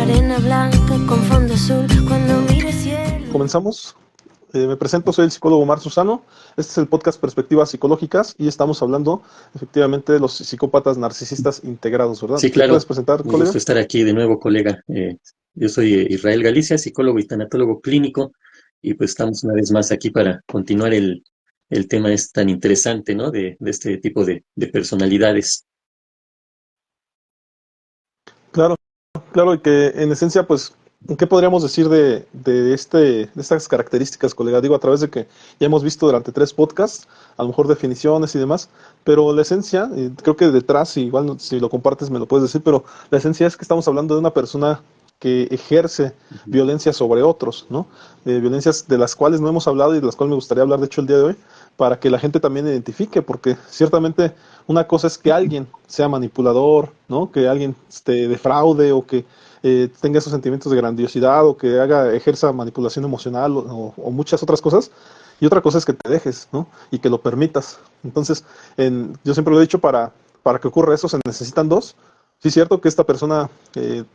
arena blanca con fondo azul cuando mire cielo. Comenzamos. Me presento, soy el psicólogo Omar Susano. Este es el podcast Perspectivas Psicológicas y estamos hablando efectivamente de los psicópatas narcisistas integrados, ¿verdad? Sí, ¿Te puedes claro. presentar, Un colega? gusto estar aquí de nuevo, colega. Yo soy Israel Galicia, psicólogo y tanatólogo clínico, y pues estamos una vez más aquí para continuar el tema es tan interesante, ¿no? De este tipo de personalidades. Claro, claro, y que en esencia, pues, ¿qué podríamos decir de estas características, colega? Digo, a través de que ya hemos visto durante 3 podcasts, a lo mejor definiciones y demás, pero la esencia, y creo que detrás, igual si lo compartes me lo puedes decir, pero la esencia es que estamos hablando de una persona que ejerce Ujú. violencia sobre otros, ¿no? Violencias de las cuales no hemos hablado y de las cuales me gustaría hablar, de hecho, el día de hoy, para que la gente también identifique, porque ciertamente una cosa es que alguien sea manipulador, ¿no? Que alguien defraude o que tenga esos sentimientos de grandiosidad o que ejerza manipulación emocional o muchas otras cosas. Y otra cosa es que te dejes, ¿no? Y que lo permitas. Entonces, yo siempre lo he dicho, para que ocurra eso se necesitan dos. Sí, es cierto que esta persona,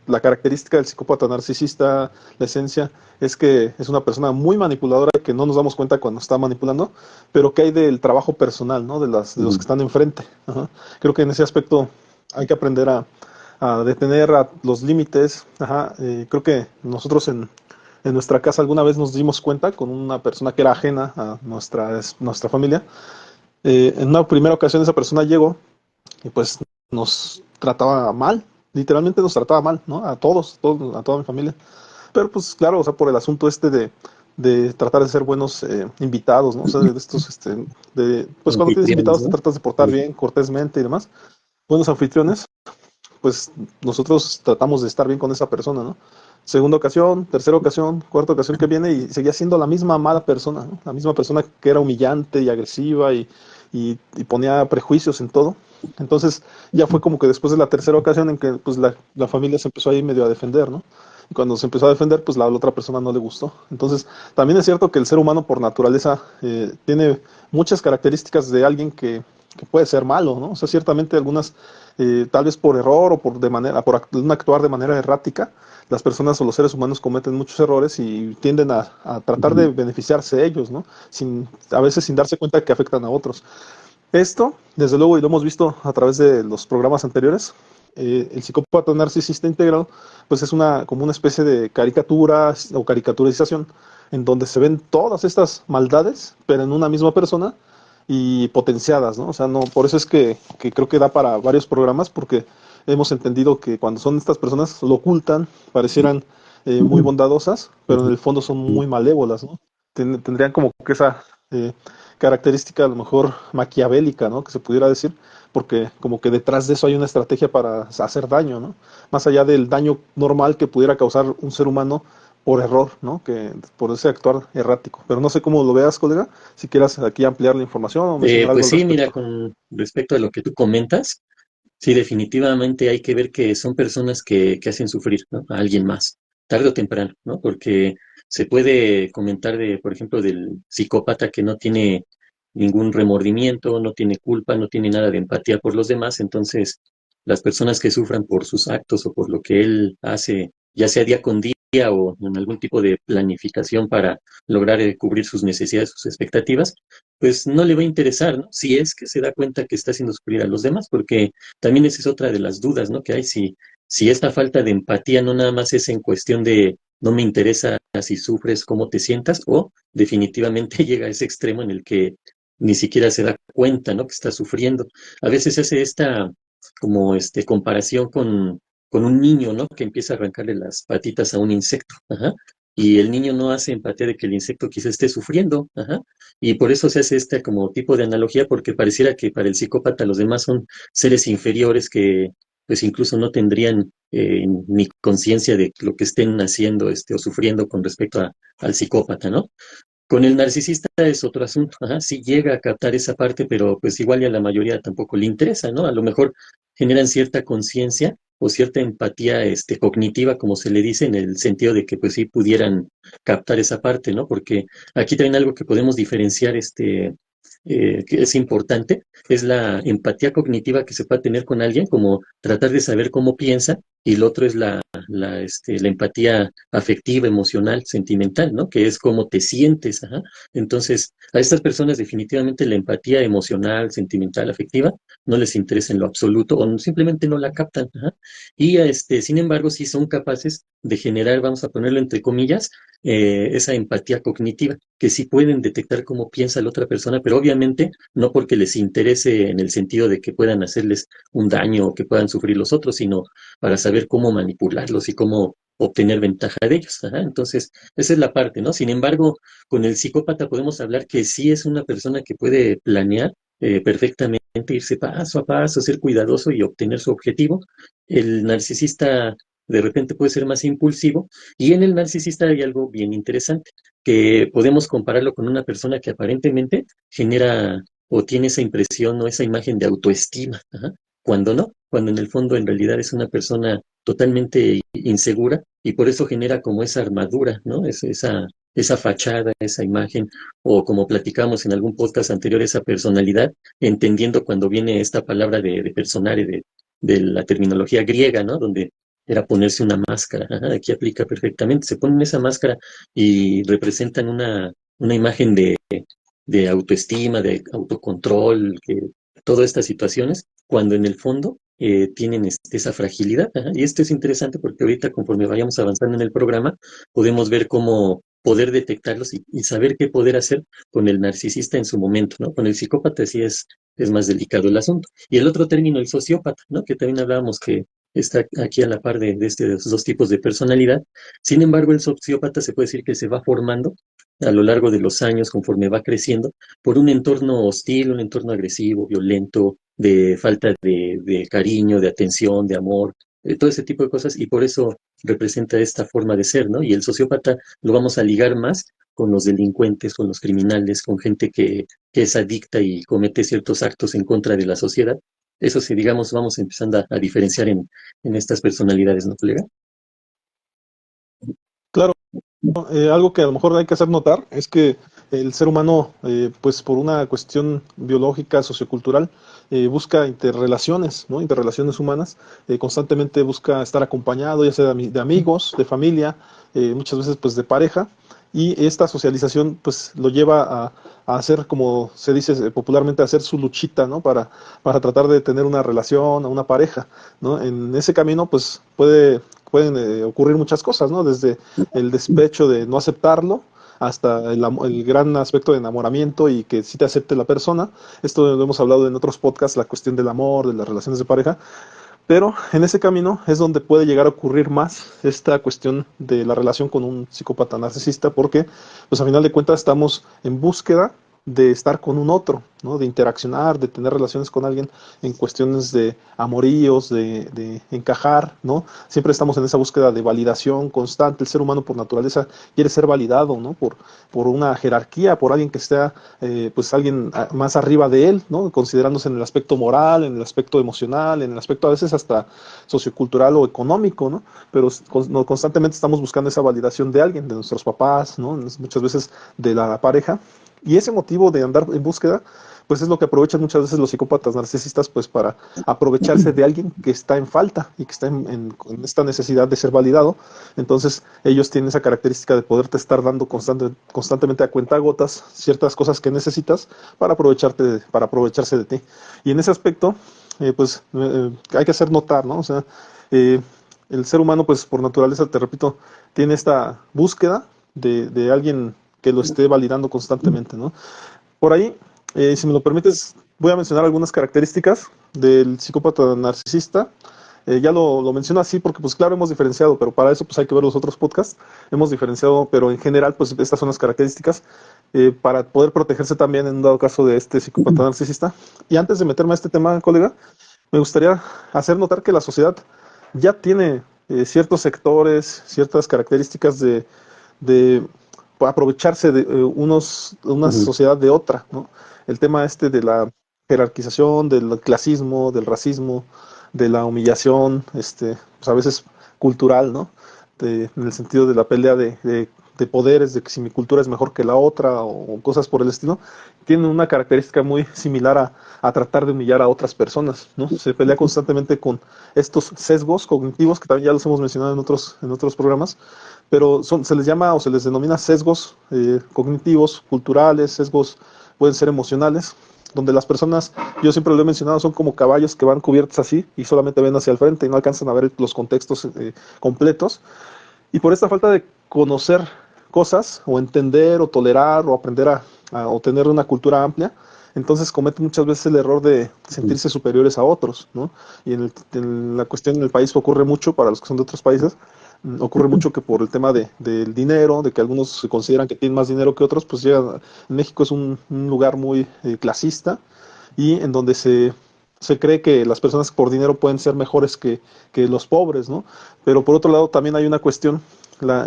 la característica del psicópata narcisista, la esencia, es que es una persona muy manipuladora y que no nos damos cuenta cuando está manipulando, pero que hay del trabajo personal, ¿no? De los que Ujú. están enfrente. Ajá. Creo que en ese aspecto hay que aprender a detener los límites. Ajá. Creo que nosotros en nuestra casa alguna vez nos dimos cuenta con una persona que era ajena a nuestra familia. En una primera ocasión esa persona llegó y pues nos trataba mal, literalmente nos trataba mal, ¿no? A toda mi familia. Pero pues claro, o sea, por el asunto de tratar de ser buenos invitados, ¿no? O sea, de estos, pues cuando tienes Anfitriones, invitados te ¿no? tratas de portar Sí. bien, cortésmente y demás. Buenos anfitriones, pues nosotros tratamos de estar bien con esa persona, ¿no? Segunda ocasión, tercera ocasión, cuarta ocasión que viene y seguía siendo la misma mala persona, ¿no? La misma persona que era humillante y agresiva y ponía prejuicios en todo. Entonces ya fue como que después de la tercera ocasión en que pues la familia se empezó ahí medio a defender, ¿no? Y cuando se empezó a defender, pues la otra persona no le gustó. Entonces, también es cierto que el ser humano por naturaleza tiene muchas características de alguien que puede ser malo, ¿no? O sea, ciertamente algunas, tal vez por error o por un actuar de manera errática, las personas o los seres humanos cometen muchos errores y tienden a tratar de Ujú. beneficiarse ellos, ¿no? A veces sin darse cuenta que afectan a otros. Esto, desde luego, y lo hemos visto a través de los programas anteriores, el psicópata narcisista integrado, pues es como una especie de caricatura o caricaturización en donde se ven todas estas maldades, pero en una misma persona y potenciadas, ¿no? O sea, no, por eso es que creo que da para varios programas, porque hemos entendido que cuando son estas personas lo ocultan, parecieran muy bondadosas, pero en Ujú. el fondo son muy malévolas, ¿no? Tendrían como que esa característica a lo mejor maquiavélica, ¿no? Que se pudiera decir, porque como que detrás de eso hay una estrategia para hacer daño, ¿no? Más allá del daño normal que pudiera causar un ser humano por error, ¿no? Que por ese actuar errático. Pero no sé cómo lo veas, colega, si quieras aquí ampliar la información o mencionar algo Pues al sí, mira, respecto. con respecto a lo que tú comentas, sí, definitivamente hay que ver que son personas que hacen sufrir, ¿no? A alguien más, tarde o temprano, ¿no? Porque se puede comentar por ejemplo, del psicópata que no tiene ningún remordimiento, no tiene culpa, no tiene nada de empatía por los demás. Entonces, las personas que sufran por sus actos o por lo que él hace, ya sea día con día o en algún tipo de planificación para lograr cubrir sus necesidades, sus expectativas, pues no le va a interesar, ¿no? Si es que se da cuenta que está haciendo sufrir a los demás, porque también esa es otra de las dudas, ¿no? Que hay si esta falta de empatía no nada más es en cuestión de no me interesa si sufres, cómo te sientas, o definitivamente llega a ese extremo en el que ni siquiera se da cuenta, ¿no? Que está sufriendo. A veces se hace esta como comparación con un niño, ¿no? Que empieza a arrancarle las patitas a un insecto, ajá. Y el niño no hace empatía de que el insecto quizá esté sufriendo, ajá. Y por eso se hace este como tipo de analogía, porque pareciera que para el psicópata los demás son seres inferiores que pues incluso no tendrían ni conciencia de lo que estén haciendo o sufriendo con respecto al psicópata, ¿no? Con el narcisista es otro asunto, ajá, sí llega a captar esa parte, pero pues igual y a la mayoría tampoco le interesa, ¿no? A lo mejor generan cierta conciencia o cierta empatía cognitiva, como se le dice, en el sentido de que pues sí pudieran captar esa parte, ¿no? Porque aquí también algo que podemos diferenciar que es importante, es la empatía cognitiva que se puede tener con alguien, como tratar de saber cómo piensa, y el otro es la empatía afectiva, emocional, sentimental, ¿no? Que es cómo te sientes, ajá. Entonces, a estas personas definitivamente la empatía emocional, sentimental, afectiva, no les interesa en lo absoluto o simplemente no la captan, ajá. Y sin embargo, sí son capaces de generar, vamos a ponerlo entre comillas, esa empatía cognitiva, que sí pueden detectar cómo piensa la otra persona, pero obviamente no porque les interese en el sentido de que puedan hacerles un daño o que puedan sufrir los otros, sino para saber cómo manipularlos y cómo obtener ventaja de ellos. Ajá. Entonces, esa es la parte, ¿no? Sin embargo, con el psicópata podemos hablar que sí es una persona que puede planear perfectamente, irse paso a paso, ser cuidadoso y obtener su objetivo. El narcisista de repente puede ser más impulsivo, y en el narcisista hay algo bien interesante, que podemos compararlo con una persona que aparentemente genera o tiene esa impresión o esa imagen de autoestima, ajá, cuando no, cuando en el fondo en realidad es una persona totalmente insegura, y por eso genera como esa armadura, ¿no? Esa fachada, esa imagen, o como platicamos en algún podcast anterior, esa personalidad, entendiendo cuando viene esta palabra de personaje, de la terminología griega, ¿no? Donde era ponerse una máscara. Ajá, aquí aplica perfectamente. Se ponen esa máscara y representan una imagen de autoestima, de autocontrol, que todas estas situaciones, cuando en el fondo tienen esa fragilidad. Ajá. Y esto es interesante porque ahorita, conforme vayamos avanzando en el programa, podemos ver cómo poder detectarlos y saber qué poder hacer con el narcisista en su momento, ¿no? Con el psicópata sí es más delicado el asunto. Y el otro término, el sociópata, ¿no? Que también hablábamos que está aquí a la par de estos dos tipos de personalidad. Sin embargo, el sociópata se puede decir que se va formando a lo largo de los años, conforme va creciendo, por un entorno hostil, un entorno agresivo, violento, de falta de cariño, de atención, de amor, todo ese tipo de cosas, y por eso representa esta forma de ser, ¿no? Y el sociópata lo vamos a ligar más con los delincuentes, con los criminales, con gente que es adicta y comete ciertos actos en contra de la sociedad. Eso sí, digamos, vamos empezando a diferenciar en estas personalidades, ¿no, colega? Claro. Algo que a lo mejor hay que hacer notar es que el ser humano, pues por una cuestión biológica, sociocultural, busca interrelaciones, ¿no? Interrelaciones humanas, constantemente busca estar acompañado, ya sea de amigos, de familia, muchas veces pues de pareja, y esta socialización pues lo lleva a hacer, como se dice popularmente, a hacer su luchita, ¿no? Para tratar de tener una relación, a una pareja, ¿no? En ese camino pues pueden ocurrir muchas cosas, ¿no? Desde el despecho de no aceptarlo, hasta el gran aspecto de enamoramiento y que sí te acepte la persona. Esto lo hemos hablado en otros podcasts, la cuestión del amor, de las relaciones de pareja, pero en ese camino es donde puede llegar a ocurrir más esta cuestión de la relación con un psicópata narcisista, porque pues a final de cuentas estamos en búsqueda de estar con un otro, ¿no? De interaccionar, de tener relaciones con alguien en cuestiones de amoríos, de encajar, ¿no? Siempre estamos en esa búsqueda de validación constante. El ser humano por naturaleza quiere ser validado, ¿no? Por una jerarquía, por alguien que esté, pues alguien más arriba de él, ¿no? Considerándose en el aspecto moral, en el aspecto emocional, en el aspecto a veces hasta sociocultural o económico, ¿no? Pero no, constantemente estamos buscando esa validación de alguien, de nuestros papás, ¿no? Muchas veces de la pareja. Y ese motivo de andar en búsqueda, pues es lo que aprovechan muchas veces los psicópatas narcisistas, pues para aprovecharse de alguien que está en falta y que está en esta necesidad de ser validado. Entonces ellos tienen esa característica de poderte estar dando constantemente a cuentagotas ciertas cosas que necesitas para aprovecharse de ti. Y en ese aspecto, hay que hacer notar, ¿no? O sea, el ser humano, pues por naturaleza, te repito, tiene esta búsqueda de alguien que lo esté validando constantemente, ¿no? Por ahí, si me lo permites, voy a mencionar algunas características del psicópata narcisista. Ya lo menciono así porque, pues claro, hemos diferenciado, pero para eso pues hay que ver los otros podcasts. Hemos diferenciado, pero en general, pues estas son las características para poder protegerse también en un dado caso de este psicópata narcisista. Y antes de meterme a este tema, colega, me gustaría hacer notar que la sociedad ya tiene ciertos sectores, ciertas características de aprovecharse de una Ujú. sociedad de otra, ¿no? El tema este de la jerarquización, del clasismo, del racismo, de la humillación, pues a veces cultural, ¿no? En el sentido de la pelea de de poderes, de que si mi cultura es mejor que la otra o cosas por el estilo, tienen una característica muy similar a tratar de humillar a otras personas, ¿no? Se pelea constantemente con estos sesgos cognitivos, que también ya los hemos mencionado en otros programas, pero se les llama o se les denomina sesgos cognitivos, culturales, sesgos pueden ser emocionales, donde las personas, yo siempre lo he mencionado, son como caballos que van cubiertos así y solamente ven hacia el frente y no alcanzan a ver los contextos completos. Y por esta falta de conocer cosas, o entender, o tolerar, o aprender o tener una cultura amplia, entonces cometen muchas veces el error de sentirse superiores a otros, ¿no? Y en la cuestión en el país ocurre mucho, para los que son de otros países, ocurre mucho que por el tema del dinero, de que algunos se consideran que tienen más dinero que otros, pues llegan, en México es un lugar muy clasista y en donde se cree que las personas por dinero pueden ser mejores que los pobres, ¿no? Pero por otro lado también hay una cuestión,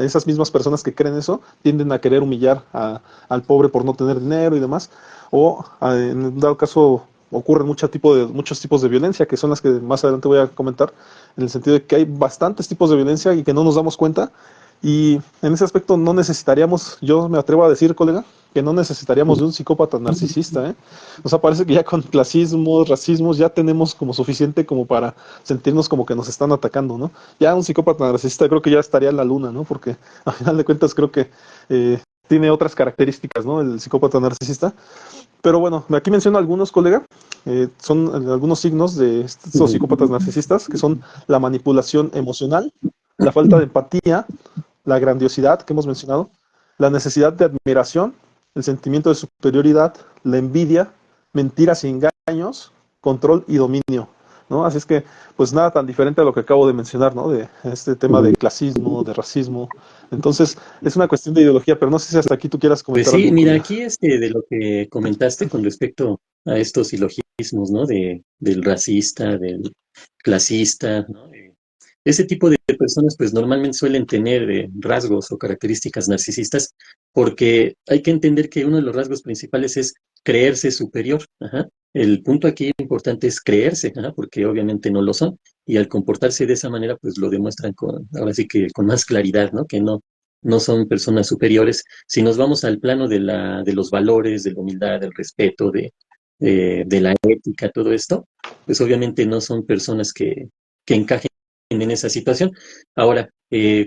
esas mismas personas que creen eso tienden a querer humillar al pobre por no tener dinero y demás, o en un dado caso ocurren muchos tipos de violencia, que son las que más adelante voy a comentar, en el sentido de que hay bastantes tipos de violencia y que no nos damos cuenta, y en ese aspecto no necesitaríamos, yo me atrevo a decir, colega, que no necesitaríamos de un psicópata narcisista, ¿eh? O sea, parece que ya con clasismos, racismos, ya tenemos como suficiente como para sentirnos como que nos están atacando, ¿no? Ya un psicópata narcisista creo que ya estaría en la luna, ¿no? Porque a final de cuentas creo que tiene otras características, ¿no? El psicópata narcisista. Pero bueno, aquí menciono algunos, colega. Son algunos signos de estos psicópatas narcisistas, que son la manipulación emocional, la falta de empatía, la grandiosidad que hemos mencionado, la necesidad de admiración, el sentimiento de superioridad, la envidia, mentiras y engaños, control y dominio, ¿no? Así es que, pues nada tan diferente a lo que acabo de mencionar, ¿no? De este tema de clasismo, de racismo. Entonces, es una cuestión de ideología, pero no sé si hasta aquí tú quieras Pues comentar sí, algo, mira, colega. aquí de lo que comentaste con respecto a estos silogismos, ¿no? Del racista, del clasista, ¿no? Ese tipo de personas, pues normalmente suelen tener rasgos o características narcisistas, porque hay que entender que uno de los rasgos principales es creerse superior. Ajá. El punto aquí importante es creerse, ajá, porque obviamente no lo son, y al comportarse de esa manera, pues lo demuestran ahora sí que con más claridad, ¿no? Que no son personas superiores. Si nos vamos al plano de los valores, de la humildad, del respeto, de la ética, todo esto, pues obviamente no son personas que encajen en esa situación. Ahora,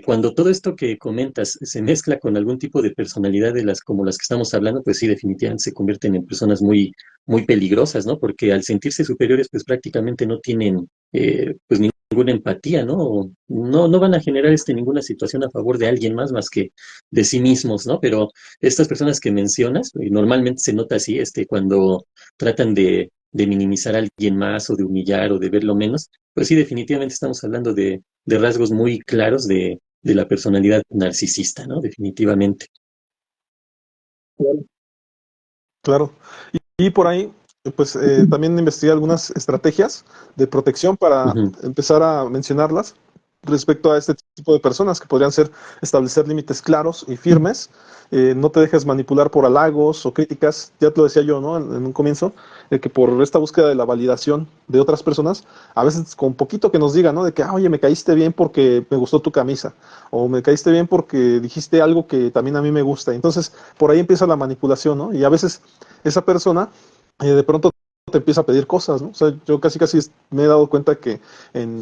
cuando todo esto que comentas se mezcla con algún tipo de personalidad como las que estamos hablando, pues sí, definitivamente se convierten en personas muy, muy peligrosas, ¿no? Porque al sentirse superiores, pues prácticamente no tienen, pues ninguna empatía, ¿no? O no van a generar ninguna situación a favor de alguien más que de sí mismos, ¿no? Pero estas personas que mencionas, normalmente se nota así, cuando tratan de minimizar a alguien más o de humillar o de verlo menos, pues sí, definitivamente estamos hablando de rasgos muy claros de la personalidad narcisista, ¿no? Definitivamente. Claro. Y por ahí, pues también investigué algunas estrategias de protección para Ujú. empezar a mencionarlas respecto a este tipo de personas, que podrían ser establecer límites claros y firmes, no te dejes manipular por halagos o críticas, ya te lo decía yo, ¿no? En un comienzo, que por esta búsqueda de la validación de otras personas, a veces con poquito que nos digan, ¿no? De que, oye, me caíste bien porque me gustó tu camisa, o me caíste bien porque dijiste algo que también a mí me gusta. Entonces, por ahí empieza la manipulación, ¿no? Y a veces esa persona de pronto te empieza a pedir cosas, ¿no? O sea, yo casi me he dado cuenta que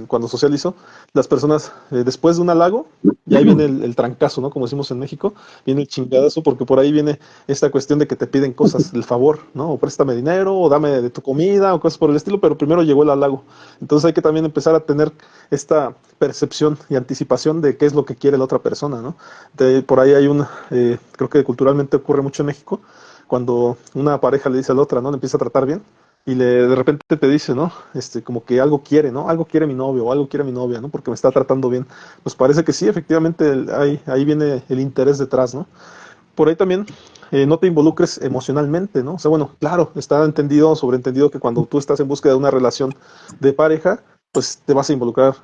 cuando socializo, las personas, después de un halago, y ahí viene el trancazo, ¿no? Como decimos en México, viene el chingadazo, porque por ahí viene esta cuestión de que te piden cosas, el favor, ¿no? O préstame dinero, o dame de tu comida, o cosas por el estilo, pero primero llegó el halago. Entonces hay que también empezar a tener esta percepción y anticipación de qué es lo que quiere la otra persona, ¿no? Por ahí hay creo que culturalmente ocurre mucho en México, cuando una pareja le dice a la otra, ¿no? Le empieza a tratar bien y de repente te dice, ¿no? Como que algo quiere, ¿no? Algo quiere mi novio o algo quiere mi novia, ¿no? Porque me está tratando bien. Pues parece que sí, efectivamente, ahí viene el interés detrás, ¿no? Por ahí también, no te involucres emocionalmente, ¿no? O sea, bueno, claro, está sobreentendido que cuando tú estás en búsqueda de una relación de pareja, pues te vas a involucrar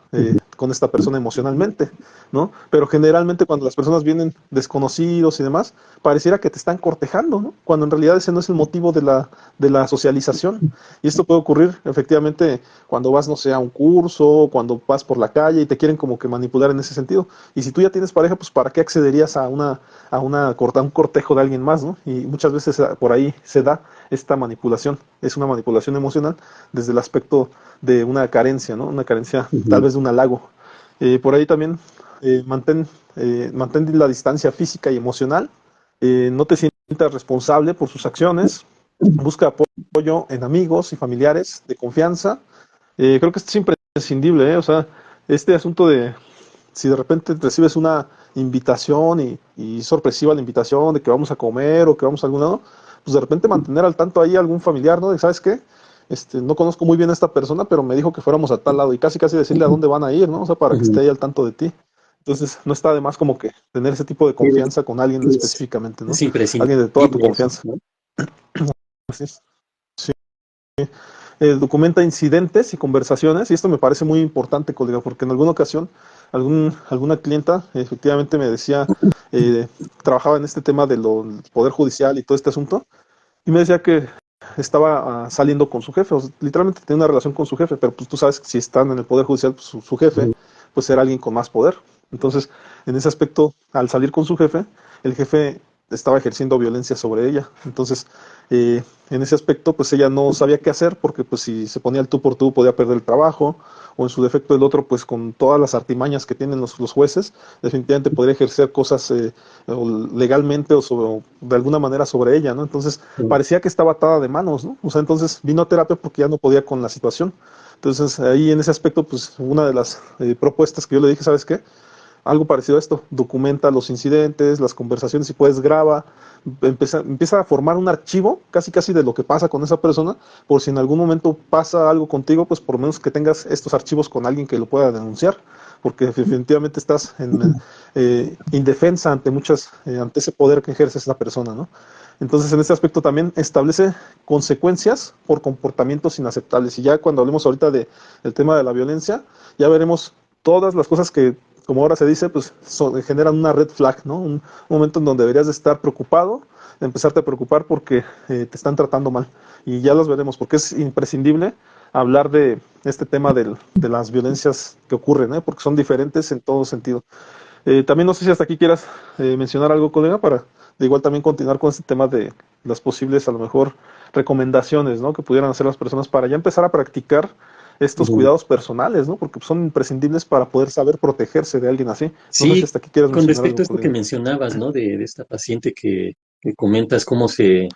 con esta persona emocionalmente, ¿no? Pero generalmente cuando las personas vienen desconocidos y demás, pareciera que te están cortejando, ¿no? Cuando en realidad ese no es el motivo de la socialización. Y esto puede ocurrir efectivamente cuando vas, no sé, a un curso, cuando vas por la calle y te quieren como que manipular en ese sentido. Y si tú ya tienes pareja, pues ¿para qué accederías a un cortejo de alguien más, ¿no? Y muchas veces por ahí se da esta manipulación. Es una manipulación emocional desde el aspecto de una carencia, ¿no? Una carencia tal Ujú. vez de un halago. Por ahí también mantén la distancia física y emocional. No te sientas responsable por sus acciones. Busca apoyo en amigos y familiares de confianza. Creo que esto es imprescindible, ¿eh? O sea, este asunto de si de repente recibes una invitación y sorpresiva la invitación de que vamos a comer o que vamos a algún lado, pues de repente mantener al tanto ahí algún familiar, ¿no? De, ¿sabes qué? No conozco muy bien a esta persona, pero me dijo que fuéramos a tal lado y casi casi decirle a dónde van a ir, ¿no? O sea, para que esté Ujú. ahí al tanto de ti. Entonces, no está de más como que tener ese tipo de Sí, confianza con alguien es, específicamente, ¿no? es imprescindible Alguien de toda tu eso, confianza. ¿no? Así es. Sí. Documenta incidentes y conversaciones, y esto me parece muy importante, colega, porque en alguna ocasión alguna clienta efectivamente me decía, eh, trabajaba en este tema del poder judicial y todo este asunto, y me decía que estaba saliendo con su jefe, o sea, literalmente tenía una relación con su jefe, pero pues tú sabes que si están en el poder judicial, pues, su jefe, Ujú. pues era alguien con más poder. Entonces, en ese aspecto, al salir con su jefe, el jefe estaba ejerciendo violencia sobre ella. Entonces, en ese aspecto, pues ella no sabía qué hacer porque pues si se ponía el tú por tú podía perder el trabajo o en su defecto el otro, pues con todas las artimañas que tienen los jueces, definitivamente podría ejercer cosas o legalmente o de alguna manera sobre ella, ¿no? Entonces parecía que estaba atada de manos, ¿no? O sea, entonces vino a terapia porque ya no podía con la situación. Entonces ahí en ese aspecto, pues una de las propuestas que yo le dije, ¿sabes qué? Algo parecido a esto, documenta los incidentes, las conversaciones, si puedes graba, empieza a formar un archivo casi casi de lo que pasa con esa persona, por si en algún momento pasa algo contigo, pues por lo menos que tengas estos archivos con alguien que lo pueda denunciar, porque definitivamente estás indefensa ante ese poder que ejerce esa persona, ¿no? Entonces, en este aspecto también establece consecuencias por comportamientos inaceptables. Y ya cuando hablemos ahorita del tema de la violencia, ya veremos todas las cosas que, como ahora se dice, pues generan una red flag, ¿no? Un momento en donde deberías de estar preocupado, de empezarte a preocupar porque te están tratando mal. Y ya los veremos, porque es imprescindible hablar de este tema de las violencias que ocurren, ¿eh? Porque son diferentes en todo sentido. También no sé si hasta aquí quieras mencionar algo, colega, para de igual también continuar con este tema de las posibles, a lo mejor, recomendaciones, ¿no? Que pudieran hacer las personas para ya empezar a practicar estos Ujú. cuidados personales, ¿no? Porque son imprescindibles para poder saber protegerse de alguien así. No sé si Sí, hasta aquí quieras con mencionar respecto algo, a esto que colega. mencionabas, ¿no? De esta paciente que comentas cómo sin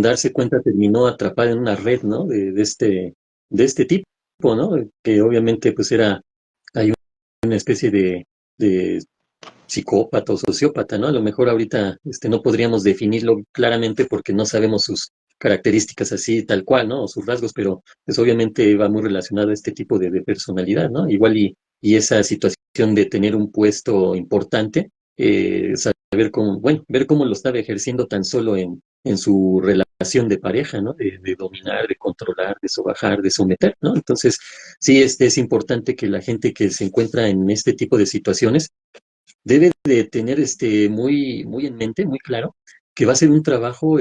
darse cuenta terminó atrapada en una red, ¿no? De este tipo, ¿no? Que obviamente pues hay una especie de psicópata o sociópata, ¿no? A lo mejor ahorita no podríamos definirlo claramente porque no sabemos sus características así tal cual, ¿no? O sus rasgos, pero pues obviamente va muy relacionado a este tipo de personalidad, ¿no? Igual y esa situación de tener un puesto importante, saber cómo, bueno, ver cómo lo estaba ejerciendo tan solo en su relación de pareja, ¿no? De dominar, de controlar, de sobajar, de someter, ¿no? Entonces, sí, es importante que la gente que se encuentra en este tipo de situaciones debe de tener muy en mente, muy claro, que va a ser un trabajo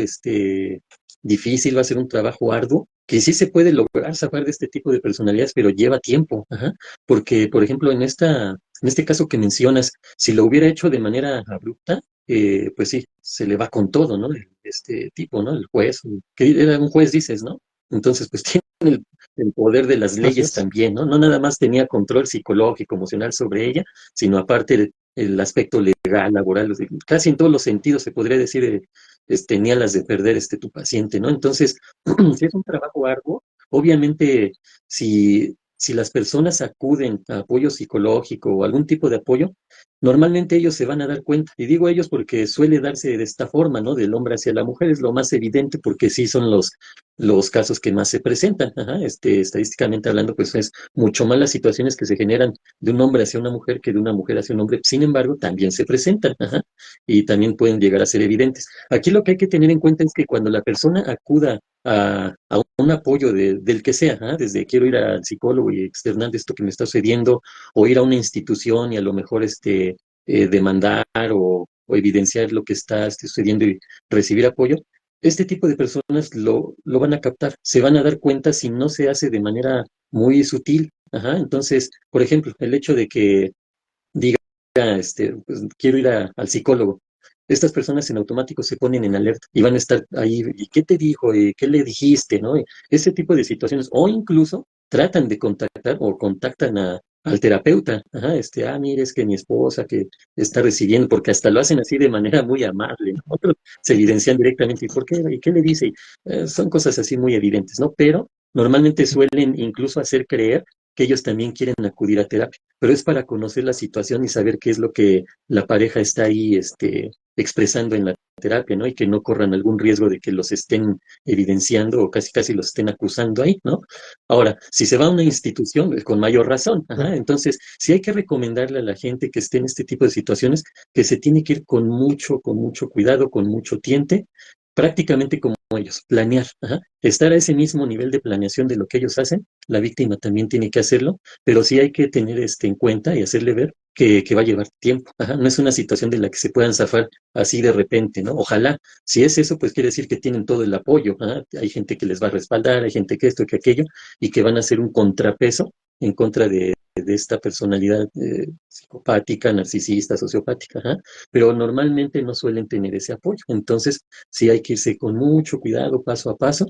difícil, va a ser un trabajo arduo, que sí se puede lograr zafar de este tipo de personalidades, pero lleva tiempo, ajá. Porque, por ejemplo, en este caso que mencionas, si lo hubiera hecho de manera abrupta, pues sí, se le va con todo, ¿no? Este tipo, ¿no? El juez, que era un juez, dices, ¿no? Entonces, pues tiene el poder de las Así leyes es. también, ¿no? No nada más tenía control psicológico, emocional sobre ella, sino aparte el aspecto legal, laboral, casi en todos los sentidos se podría decir, tenía las de perder tu paciente, ¿no? Entonces, si es un trabajo arduo, obviamente, si las personas acuden a apoyo psicológico o algún tipo de apoyo, normalmente ellos se van a dar cuenta. Y digo ellos porque suele darse de esta forma, ¿no? Del hombre hacia la mujer es lo más evidente porque sí son los casos que más se presentan. Ajá, estadísticamente hablando, pues es mucho más las situaciones que se generan de un hombre hacia una mujer que de una mujer hacia un hombre. Sin embargo, también se presentan, ajá, y también pueden llegar a ser evidentes. Aquí lo que hay que tener en cuenta es que cuando la persona acuda a un apoyo del que sea, ¿ah? Desde quiero ir al psicólogo y externar esto que me está sucediendo, o ir a una institución y a lo mejor demandar o evidenciar lo que está sucediendo y recibir apoyo, este tipo de personas lo van a captar, se van a dar cuenta si no se hace de manera muy sutil. Ajá. Entonces, por ejemplo, el hecho de que diga, pues, quiero ir al psicólogo. Estas personas en automático se ponen en alerta y van a estar ahí, ¿y qué te dijo? ¿Y qué le dijiste? ¿No? Y ese tipo de situaciones, o incluso tratan de contactar o contactan al terapeuta. Ajá, mire, es que mi esposa que está recibiendo, porque hasta lo hacen así de manera muy amable, ¿no? Otros se evidencian directamente, ¿y por qué? ¿Y qué le dice? Son cosas así muy evidentes, ¿no? Pero normalmente suelen incluso hacer creer que ellos también quieren acudir a terapia, pero es para conocer la situación y saber qué es lo que la pareja está ahí, expresando en la terapia, ¿no? Y que no corran algún riesgo de que los estén evidenciando o casi casi los estén acusando ahí, ¿no? Ahora, si se va a una institución, con mayor razón, ajá, entonces sí hay que recomendarle a la gente que esté en este tipo de situaciones que se tiene que ir con mucho cuidado, con mucho tiente, prácticamente como ellos, planear, ajá, estar a ese mismo nivel de planeación de lo que ellos hacen, la víctima también tiene que hacerlo, pero sí hay que tener en cuenta y hacerle ver que va a llevar tiempo. Ajá. No es una situación de la que se puedan zafar así de repente, ¿no? Ojalá. Si es eso, pues quiere decir que tienen todo el apoyo. Ajá. Hay gente que les va a respaldar, hay gente que esto, que aquello, y que van a hacer un contrapeso en contra de esta personalidad psicopática, narcisista, sociopática. Ajá. Pero normalmente no suelen tener ese apoyo. Entonces, sí hay que irse con mucho cuidado, paso a paso,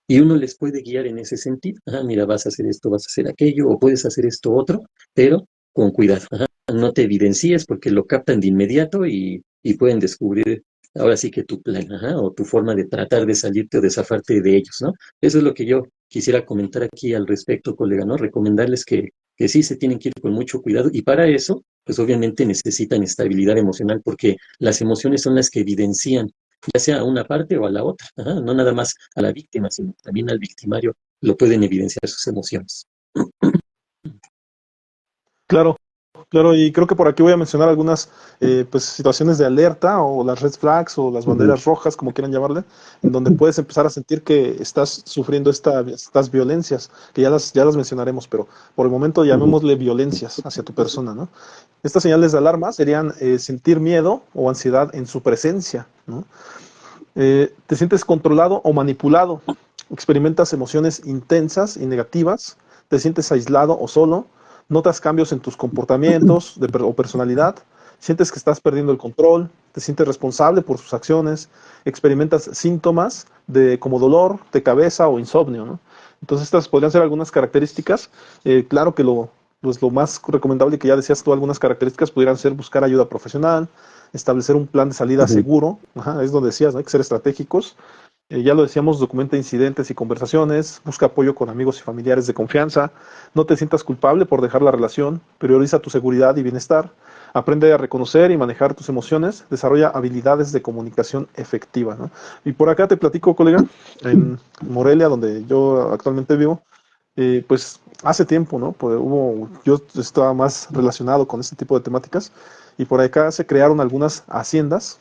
y uno les puede guiar en ese sentido. Ajá, mira, vas a hacer esto, vas a hacer aquello, o puedes hacer esto otro, pero con cuidado. Ajá. No te evidencies porque lo captan de inmediato y pueden descubrir ahora sí que tu plan, ajá, o tu forma de tratar de salirte o de zafarte de ellos, ¿no? Eso es lo que yo quisiera comentar aquí al respecto, colega, ¿no? Recomendarles que sí se tienen que ir con mucho cuidado y para eso, pues obviamente necesitan estabilidad emocional porque las emociones son las que evidencian ya sea a una parte o a la otra, ajá, no nada más a la víctima, sino también al victimario lo pueden evidenciar sus emociones. Claro, claro, y creo que por aquí voy a mencionar algunas pues, situaciones de alerta o las red flags o las Ujú, banderas rojas, como quieran llamarle, en donde puedes empezar a sentir que estás sufriendo estas violencias, que ya las mencionaremos, pero por el momento ujú, llamémosle violencias hacia tu persona, ¿no? Estas señales de alarma serían sentir miedo o ansiedad en su presencia, ¿no? Te sientes controlado o manipulado, experimentas emociones intensas y negativas, te sientes aislado o solo, notas cambios en tus comportamientos o personalidad, sientes que estás perdiendo el control, te sientes responsable por sus acciones, experimentas síntomas como dolor de cabeza o insomnio, ¿no? Entonces estas podrían ser algunas características. Claro que pues lo más recomendable, que ya decías tú, algunas características pudieran ser buscar ayuda profesional, establecer un plan de salida ujú. seguro. Ajá, es donde decías, ¿no? Hay que ser estratégicos. Ya lo decíamos, documenta incidentes y conversaciones, busca apoyo con amigos y familiares de confianza, no te sientas culpable por dejar la relación, prioriza tu seguridad y bienestar, aprende a reconocer y manejar tus emociones, desarrolla habilidades de comunicación efectiva, ¿no? Y por acá te platico, colega, en Morelia, donde yo actualmente vivo, pues hace tiempo, ¿no? Pues yo estaba más relacionado con este tipo de temáticas y por acá se crearon algunas haciendas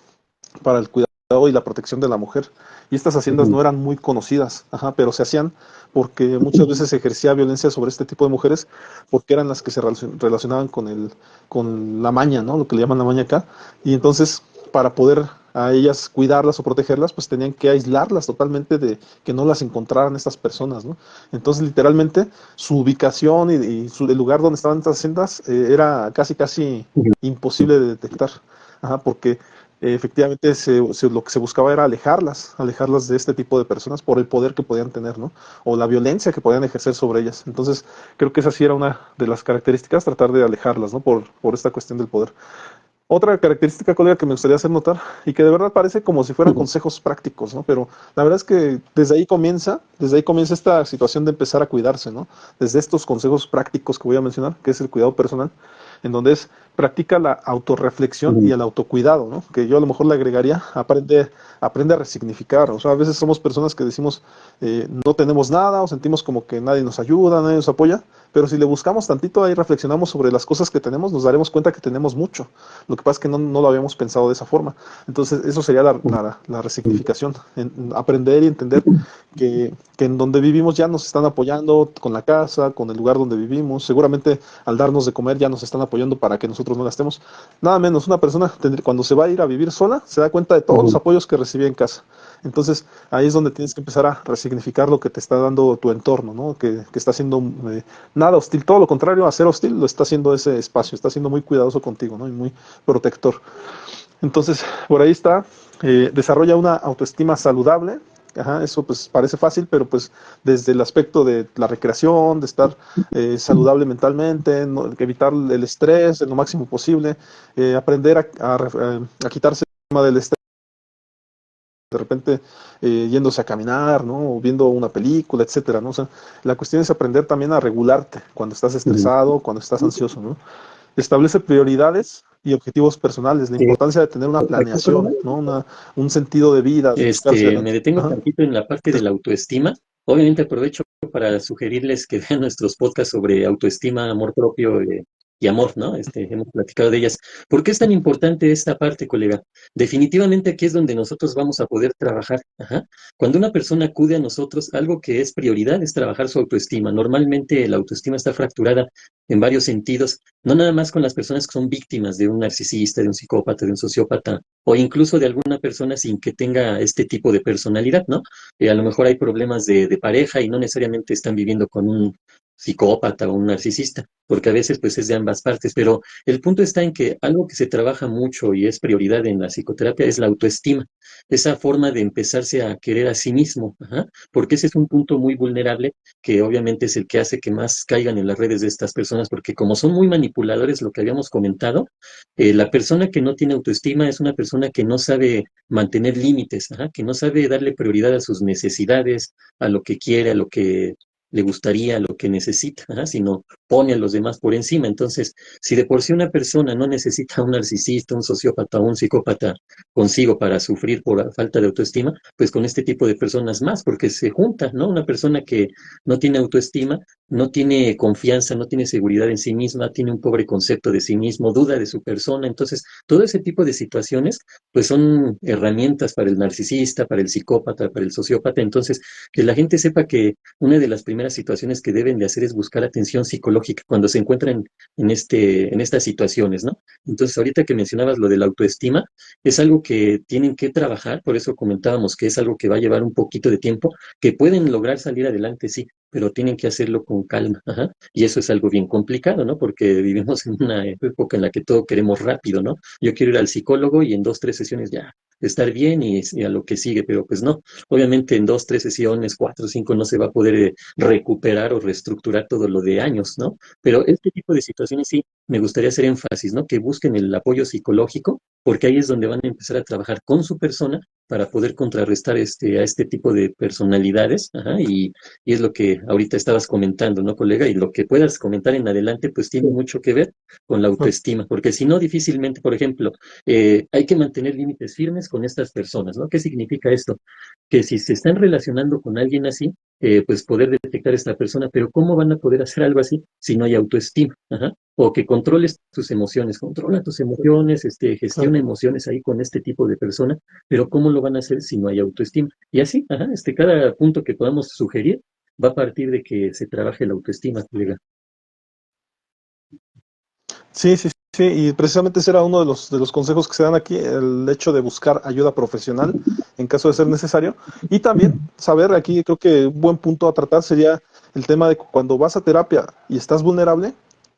para el cuidado y la protección de la mujer. Y estas haciendas Ujú, no eran muy conocidas, ajá, pero se hacían porque muchas veces se ejercía violencia sobre este tipo de mujeres porque eran las que se relacionaban con la maña, ¿no? Lo que le llaman la maña acá. Y entonces, para poder a ellas cuidarlas o protegerlas, pues tenían que aislarlas totalmente de que no las encontraran estas personas, ¿no? Entonces, literalmente, su ubicación el lugar donde estaban estas haciendas era casi, casi ujú. imposible de detectar, ajá, porque efectivamente lo que se buscaba era alejarlas de este tipo de personas por el poder que podían tener, ¿no? O la violencia que podían ejercer sobre ellas. Entonces, creo que esa sí era una de las características, tratar de alejarlas, ¿no? Por esta cuestión del poder. Otra característica, colega, que me gustaría hacer notar, y que de verdad parece como si fueran Ujú. consejos prácticos, ¿no? Pero la verdad es que desde ahí comienza esta situación de empezar a cuidarse, ¿no? Desde estos consejos prácticos que voy a mencionar, que es el cuidado personal, en donde es practica la autorreflexión y el autocuidado, ¿no? Que yo a lo mejor le agregaría, aprende a resignificar. O sea, a veces somos personas que decimos, no tenemos nada o sentimos como que nadie nos ayuda, nadie nos apoya, pero si le buscamos tantito ahí, reflexionamos sobre las cosas que tenemos, nos daremos cuenta que tenemos mucho. Lo que pasa es que no lo habíamos pensado de esa forma. Entonces, eso sería la resignificación, aprender y entender que en donde vivimos ya nos están apoyando con la casa, con el lugar donde vivimos. Seguramente al darnos de comer ya nos están apoyando para que nosotros no gastemos. Nada menos, una persona cuando se va a ir a vivir sola se da cuenta de todos los apoyos que recibía en casa. Entonces ahí es donde tienes que empezar a resignificar lo que te está dando tu entorno, ¿no? Que está haciendo nada hostil, todo lo contrario a ser hostil, lo está haciendo ese espacio, está siendo muy cuidadoso contigo, ¿no? Y muy protector. Entonces, por ahí está, desarrolla una autoestima saludable. Ajá, eso pues parece fácil, pero pues desde el aspecto de la recreación, de estar saludable mentalmente, evitar el estrés en lo máximo posible, aprender a quitarse el tema del estrés, de repente yéndose a caminar, ¿no? O viendo una película, etcétera, ¿no? O sea, la cuestión es aprender también a regularte cuando estás estresado, cuando estás ansioso, ¿no? Establece prioridades y objetivos personales, la importancia de tener una planeación, ¿no? Un sentido de vida, de buscar hacia Me adelante. detengo Ajá. tantito en la parte de la autoestima. Obviamente aprovecho para sugerirles que vean nuestros podcasts sobre autoestima, amor propio y amor, ¿no? Hemos platicado de ellas. ¿Por qué es tan importante esta parte, colega? Definitivamente aquí es donde nosotros vamos a poder trabajar. Ajá. Cuando una persona acude a nosotros, algo que es prioridad es trabajar su autoestima. Normalmente la autoestima está fracturada en varios sentidos, no nada más con las personas que son víctimas de un narcisista, de un psicópata, de un sociópata, o incluso de alguna persona sin que tenga este tipo de personalidad, ¿no? A lo mejor hay problemas de pareja y no necesariamente están viviendo con un psicópata o un narcisista, porque a veces pues es de ambas partes, pero el punto está en que algo que se trabaja mucho y es prioridad en la psicoterapia es la autoestima, esa forma de empezarse a querer a sí mismo, ajá, porque ese es un punto muy vulnerable que obviamente es el que hace que más caigan en las redes de estas personas, porque como son muy manipuladores, lo que habíamos comentado, la persona que no tiene autoestima es una persona que no sabe mantener límites, ajá, que no sabe darle prioridad a sus necesidades, a lo que quiere, a lo que le gustaría, a lo que necesita, ajá, sino pone a los demás por encima. Entonces, si de por sí una persona no necesita un narcisista, un sociópata o un psicópata consigo para sufrir por falta de autoestima, pues con este tipo de personas más, porque se junta, ¿no? Una persona que no tiene autoestima, no tiene confianza, no tiene seguridad en sí misma, tiene un pobre concepto de sí mismo, duda de su persona. Entonces, todo ese tipo de situaciones, pues son herramientas para el narcisista, para el psicópata, para el sociópata. Entonces, que la gente sepa que una de las primeras situaciones que deben de hacer es buscar atención psicológica cuando se encuentran en estas situaciones, ¿no? Entonces, ahorita que mencionabas lo de la autoestima, es algo que tienen que trabajar, por eso comentábamos que es algo que va a llevar un poquito de tiempo, que pueden lograr salir adelante, sí, pero tienen que hacerlo con calma, ajá. Y eso es algo bien complicado, ¿no? Porque vivimos en una época en la que todo queremos rápido, ¿no? Yo quiero ir al psicólogo y en 2, 3 sesiones ya estar bien y a lo que sigue, pero pues no. Obviamente en 2, 3 sesiones, 4, 5 no se va a poder recuperar o reestructurar todo lo de años, ¿no? Pero este tipo de situaciones sí me gustaría hacer énfasis, ¿no? Que busquen el apoyo psicológico, porque ahí es donde van a empezar a trabajar con su persona para poder contrarrestar a este tipo de personalidades, ajá, y es lo que ahorita estabas comentando, ¿no, colega? Y lo que puedas comentar en adelante, pues tiene mucho que ver con la autoestima, porque si no, difícilmente, por ejemplo, hay que mantener límites firmes con estas personas, ¿no? ¿Qué significa esto? Que si se están relacionando con alguien así, pues poder detectar a esta persona, pero ¿cómo van a poder hacer algo así si no hay autoestima? Ajá. O que controles tus emociones, controla tus emociones, Claro. gestiona emociones ahí con este tipo de persona, pero ¿cómo lo van a hacer si no hay autoestima? Y así, ajá, cada punto que podamos sugerir va a partir de que se trabaje la autoestima, colega. Sí, sí, sí, y precisamente ese era uno de los consejos que se dan aquí, el hecho de buscar ayuda profesional en caso de ser necesario. Y también saber, aquí creo que un buen punto a tratar sería el tema de cuando vas a terapia y estás vulnerable,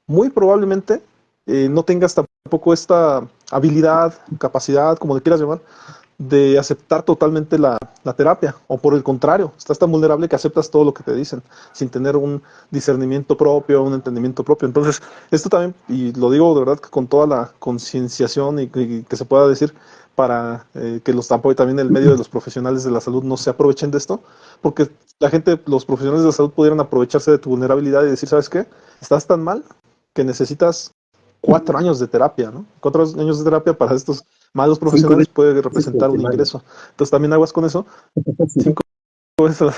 muy probablemente no tengas tampoco esta habilidad, capacidad, como le quieras llamar, de aceptar totalmente la terapia, o por el contrario, estás tan vulnerable que aceptas todo lo que te dicen, sin tener un discernimiento propio, un entendimiento propio. Entonces, esto también, y lo digo de verdad que con toda la concienciación y que se pueda decir, para que los tampoco también el medio de los profesionales de la salud no se aprovechen de esto, porque la gente, los profesionales de la salud pudieran aprovecharse de tu vulnerabilidad y decir, ¿sabes qué? Estás tan mal que necesitas 4 años de terapia, ¿no? 4 años de terapia para estos malos 5 profesionales veces puede por representar un semana. ingreso. Entonces también aguas con eso. Sí, 5 veces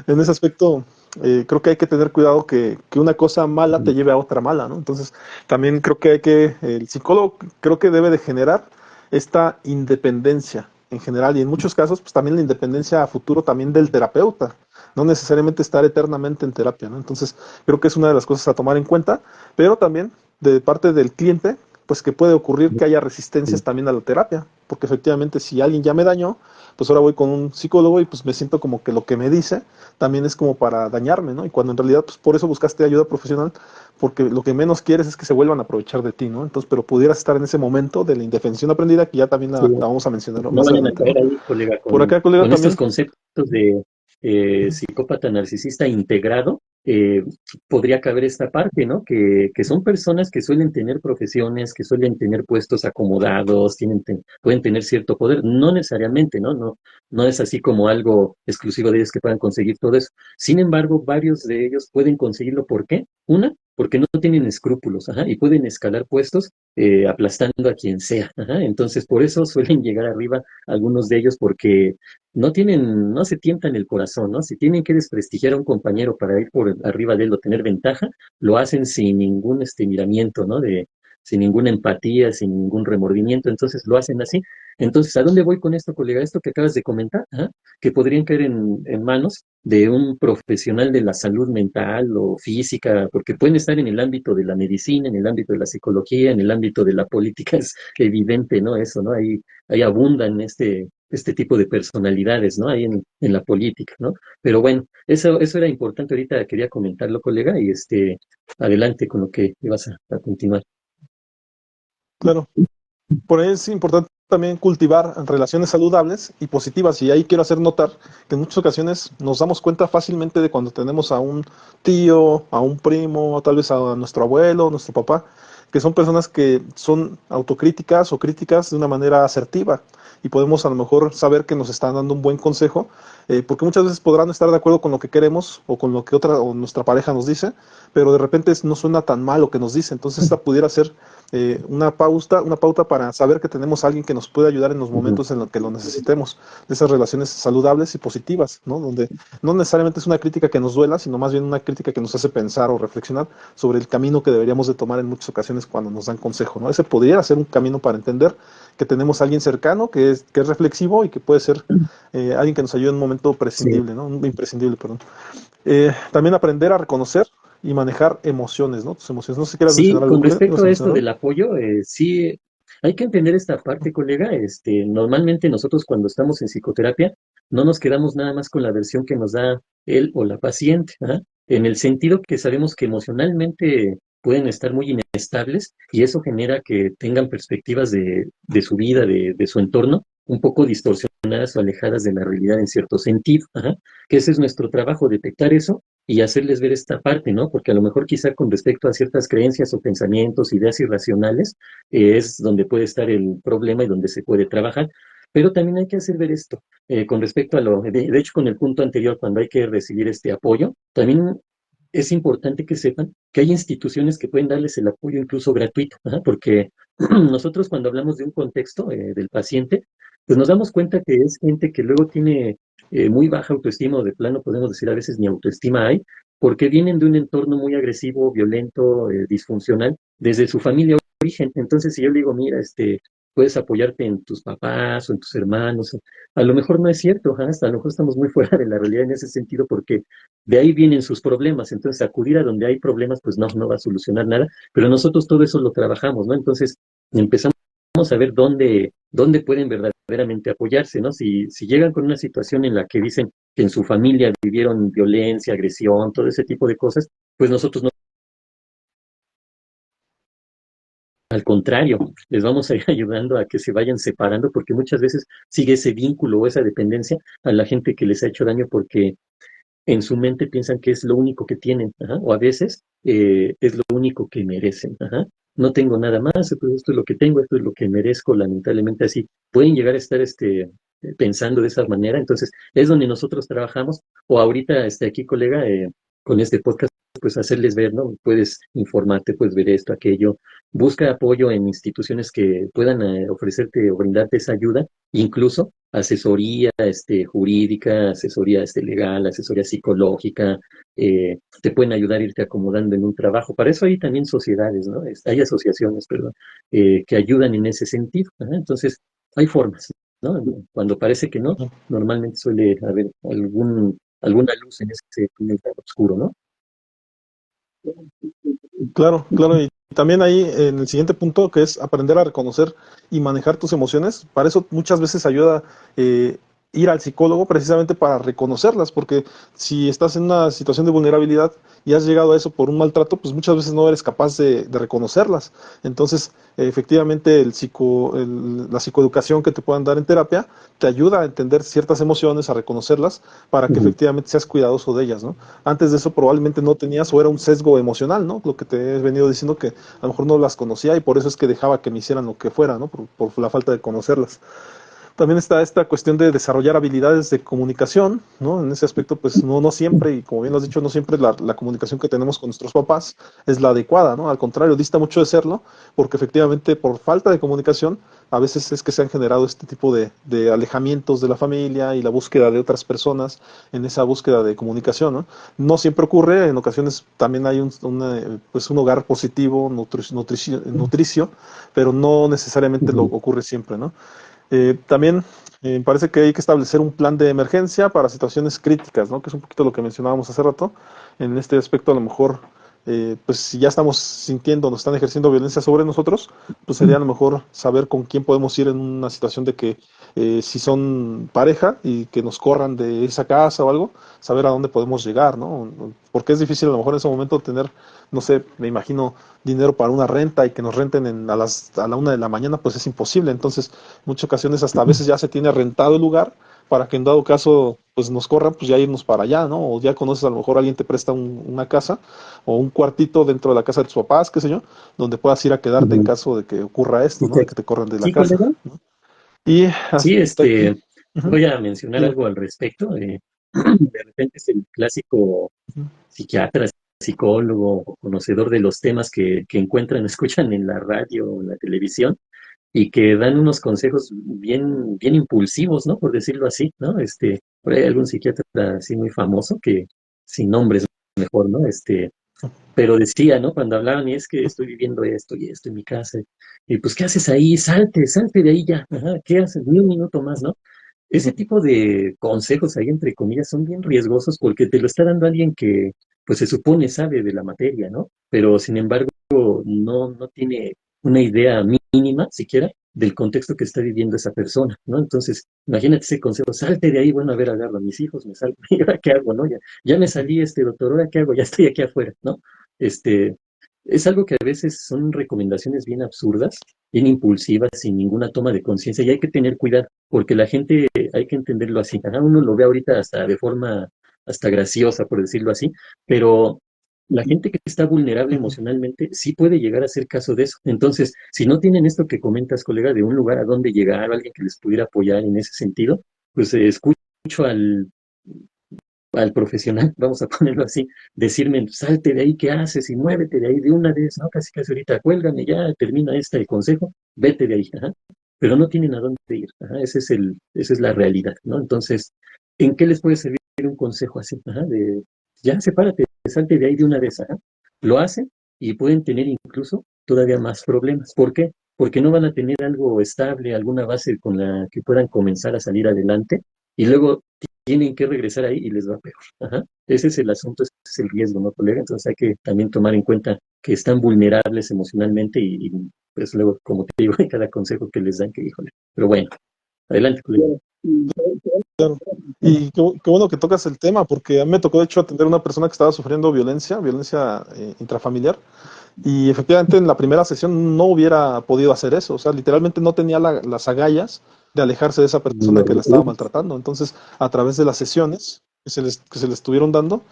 en ese aspecto, creo que hay que tener cuidado que una cosa mala te lleve a otra mala, ¿no? Entonces también creo que el psicólogo creo que debe de generar esta independencia en general y en muchos casos, pues también la independencia a futuro también del terapeuta, no necesariamente estar eternamente en terapia, ¿no? Entonces creo que es una de las cosas a tomar en cuenta, pero también de parte del cliente, pues que puede ocurrir que haya resistencias también a la terapia, porque efectivamente si alguien ya me dañó, pues ahora voy con un psicólogo y pues me siento como que lo que me dice también es como para dañarme, ¿no? Y cuando en realidad pues por eso buscaste ayuda profesional, porque lo que menos quieres es que se vuelvan a aprovechar de ti, ¿no? Entonces, pero pudieras estar en ese momento de la indefensión aprendida que ya también sí. la vamos a mencionar No más vayan a adelante, ¿no? caer ahí, colega, Por acá, colega, con estos también. conceptos de psicópata narcisista integrado. Podría caber esta parte, ¿no? Que son personas que suelen tener profesiones, que suelen tener puestos acomodados, pueden tener cierto poder, no necesariamente, ¿no? No es así como algo exclusivo de ellos que puedan conseguir todo eso. Sin embargo, varios de ellos pueden conseguirlo. ¿Por qué? Una, porque no tienen escrúpulos, ajá, y pueden escalar puestos aplastando a quien sea. Ajá. Entonces, por eso suelen llegar arriba algunos de ellos porque no se tientan el corazón, ¿no? Si tienen que desprestigiar a un compañero para ir por arriba de él o tener ventaja, lo hacen sin ningún miramiento, ¿no? Sin ninguna empatía, sin ningún remordimiento, entonces lo hacen así. Entonces, ¿a dónde voy con esto, colega? Esto que acabas de comentar, ajá, que podrían caer en manos de un profesional de la salud mental o física, porque pueden estar en el ámbito de la medicina, en el ámbito de la psicología, en el ámbito de la política, es evidente, ¿no? Eso, ¿no? Ahí abundan este tipo de personalidades, ¿no? Ahí en la política, ¿no? Pero bueno, eso era importante, ahorita quería comentarlo, colega, y adelante con lo que ibas a continuar. Claro. Por ahí es importante también cultivar relaciones saludables y positivas. Y ahí quiero hacer notar que en muchas ocasiones nos damos cuenta fácilmente de cuando tenemos a un tío, a un primo, tal vez a nuestro abuelo, nuestro papá, que son personas que son autocríticas o críticas de una manera asertiva. Y podemos a lo mejor saber que nos están dando un buen consejo, porque muchas veces podrán estar de acuerdo con lo que queremos o con lo que otra o nuestra pareja nos dice, pero de repente no suena tan mal lo que nos dice. Entonces esta pudiera ser una pauta para saber que tenemos a alguien que nos puede ayudar en los Ujú. momentos en los que lo necesitemos, de esas relaciones saludables y positivas, ¿no? Donde no necesariamente es una crítica que nos duela, sino más bien una crítica que nos hace pensar o reflexionar sobre el camino que deberíamos de tomar en muchas ocasiones cuando nos dan consejo, ¿no? Ese podría ser un camino para entender que tenemos a alguien cercano, que es reflexivo y que puede ser alguien que nos ayude en un momento Sí, prescindible, ¿no? Imprescindible, perdón. También aprender a reconocer y manejar emociones, ¿no? Tus emociones. No sé si quieras mencionar sí, algo, con ¿qué ibas respecto a a esto mencionar del algo? apoyo, sí, hay que entender esta parte, colega. Normalmente nosotros cuando estamos en psicoterapia no nos quedamos nada más con la versión que nos da él o la paciente, ¿ah? En el sentido que sabemos que emocionalmente pueden estar muy inestables y eso genera que tengan perspectivas de su vida, de su entorno, un poco distorsionadas o alejadas de la realidad en cierto sentido, ajá. Que ese es nuestro trabajo, detectar eso y hacerles ver esta parte, ¿no? Porque a lo mejor quizá con respecto a ciertas creencias o pensamientos, ideas irracionales, es donde puede estar el problema y donde se puede trabajar. Pero también hay que hacer ver esto, con respecto a de hecho con el punto anterior, cuando hay que recibir este apoyo, también es importante que sepan que hay instituciones que pueden darles el apoyo incluso gratuito, ¿ah? Porque nosotros cuando hablamos de un contexto del paciente, pues nos damos cuenta que es gente que luego tiene muy baja autoestima o de plano podemos decir a veces ni autoestima hay, porque vienen de un entorno muy agresivo, violento, disfuncional, desde su familia de origen. Entonces, si yo le digo, mira, puedes apoyarte en tus papás o en tus hermanos, a lo mejor no es cierto, hasta a lo mejor estamos muy fuera de la realidad en ese sentido, porque de ahí vienen sus problemas. Entonces, acudir a donde hay problemas, pues no va a solucionar nada, pero nosotros todo eso lo trabajamos, ¿no? Entonces, empezamos a ver dónde pueden verdaderamente apoyarse, ¿no? Si llegan con una situación en la que dicen que en su familia vivieron violencia, agresión, todo ese tipo de cosas, pues nosotros no, al contrario, les vamos a ir ayudando a que se vayan separando, porque muchas veces sigue ese vínculo o esa dependencia a la gente que les ha hecho daño porque en su mente piensan que es lo único que tienen, ajá, o a veces es lo único que merecen. Ajá. No tengo nada más, pues esto es lo que tengo, esto es lo que merezco, lamentablemente así. Pueden llegar a estar pensando de esa manera, entonces es donde nosotros trabajamos, o ahorita aquí, colega, con este podcast pues hacerles ver, ¿no? Puedes informarte, puedes ver esto, aquello. Busca apoyo en instituciones que puedan ofrecerte o brindarte esa ayuda, incluso asesoría jurídica, asesoría legal, asesoría psicológica, te pueden ayudar a irte acomodando en un trabajo. Para eso hay también sociedades, ¿no? Hay asociaciones, perdón, que ayudan en ese sentido. Ajá. Entonces, hay formas, ¿no? Cuando parece que no, normalmente suele haber alguna luz en ese túnel tan oscuro, ¿no? Claro, claro, y también ahí en el siguiente punto, que es aprender a reconocer y manejar tus emociones, para eso muchas veces ayuda eh, ir al psicólogo precisamente para reconocerlas, porque si estás en una situación de vulnerabilidad y has llegado a eso por un maltrato, pues muchas veces no eres capaz de reconocerlas. Entonces, efectivamente, la psicoeducación que te puedan dar en terapia te ayuda a entender ciertas emociones, a reconocerlas, para que Ujú. efectivamente seas cuidadoso de ellas, ¿no? Antes de eso probablemente no tenías o era un sesgo emocional, ¿no? Lo que te he venido diciendo que a lo mejor no las conocía y por eso es que dejaba que me hicieran lo que fuera, ¿no? Por la falta de conocerlas. También está esta cuestión de desarrollar habilidades de comunicación, ¿no? En ese aspecto, pues no siempre, y como bien lo has dicho, no siempre la comunicación que tenemos con nuestros papás es la adecuada, ¿no? Al contrario, dista mucho de serlo, porque efectivamente por falta de comunicación, a veces es que se han generado este tipo de alejamientos de la familia y la búsqueda de otras personas en esa búsqueda de comunicación, ¿no? No siempre ocurre, en ocasiones también hay pues un hogar positivo, nutricio, pero no necesariamente lo Ujú. ocurre siempre, ¿no? También parece que hay que establecer un plan de emergencia para situaciones críticas, ¿no? Que es un poquito lo que mencionábamos hace rato. En este aspecto, a lo mejor, pues si ya estamos sintiendo, nos están ejerciendo violencia sobre nosotros, pues sería a lo mejor saber con quién podemos ir en una situación de que si son pareja y que nos corran de esa casa o algo, saber a dónde podemos llegar, ¿no? Porque es difícil a lo mejor en ese momento tener, no sé, me imagino dinero para una renta y que nos renten a la 1 de la mañana, pues es imposible. Entonces, muchas ocasiones hasta a veces ya se tiene rentado el lugar para que en dado caso pues nos corran, pues ya irnos para allá, ¿no? O ya conoces a lo mejor alguien te presta una casa o un cuartito dentro de la casa de tus papás, qué sé yo, donde puedas ir a quedarte en Ujú. caso de que ocurra esto, Y ¿no? De que te corran de la sí, casa. colega, Y sí, hasta aquí. Ujú. voy a mencionar Dime. algo al respecto. De repente es el clásico Ujú. psiquiatra, psicólogo o conocedor de los temas que encuentran, escuchan en la radio o en la televisión y que dan unos consejos bien impulsivos, ¿no? Por decirlo así, ¿no? Por ahí hay algún psiquiatra así muy famoso que, sin nombres mejor, ¿no? Pero decía, ¿no? Cuando hablaban, y es que estoy viviendo esto y esto en mi casa, y pues, ¿qué haces ahí? Salte de ahí ya. Ajá, ¿qué haces? Ni un minuto más, ¿no? Ese Ujú. tipo de consejos ahí, entre comillas, son bien riesgosos porque te lo está dando alguien que, pues, se supone sabe de la materia, ¿no? Pero, sin embargo, no tiene una idea mínima, siquiera, del contexto que está viviendo esa persona, ¿no? Entonces, imagínate ese consejo, salte de ahí, bueno, a ver, agarro a mis hijos, me salgo, ¿y ahora qué hago, no? Ya me salí, doctor, ¿ahora qué hago? Ya estoy aquí afuera, ¿no? Este, es algo que a veces son recomendaciones bien absurdas, bien impulsivas, sin ninguna toma de conciencia, y hay que tener cuidado, porque la gente hay que entenderlo así. Ajá, uno lo ve ahorita hasta de forma hasta graciosa, por decirlo así, pero la gente que está vulnerable Ujú. emocionalmente sí puede llegar a hacer caso de eso. Entonces, si no tienen esto que comentas, colega, de un lugar a donde llegar, o alguien que les pudiera apoyar en ese sentido, pues escucho al profesional, vamos a ponerlo así, decirme, salte de ahí, ¿qué haces? Y muévete de ahí de una vez, ¿no? Casi ahorita, cuélgame ya, termina este consejo, vete de ahí, ajá. Pero no tienen a dónde ir, ajá, esa es la realidad, ¿no? Entonces, ¿en qué les puede servir un consejo así? Ajá, ya, sepárate, salte de ahí de una vez, ajá. Lo hacen y pueden tener incluso todavía más problemas. ¿Por qué? Porque no van a tener algo estable, alguna base con la que puedan comenzar a salir adelante y luego tienen que regresar ahí y les va peor. Ajá. Ese es el asunto, ese es el riesgo, ¿no, colega? Entonces hay que también tomar en cuenta que están vulnerables emocionalmente pues luego, como te digo, hay cada consejo que les dan que, híjole. Pero bueno, adelante, colega. Claro. Y qué bueno que tocas el tema, porque a mí me tocó de hecho atender a una persona que estaba sufriendo violencia intrafamiliar. Y efectivamente en la primera sesión no hubiera podido hacer eso, o sea, literalmente no tenía las agallas de alejarse de esa persona que la estaba maltratando. Entonces, a través de las sesiones que se le estuvieron dando,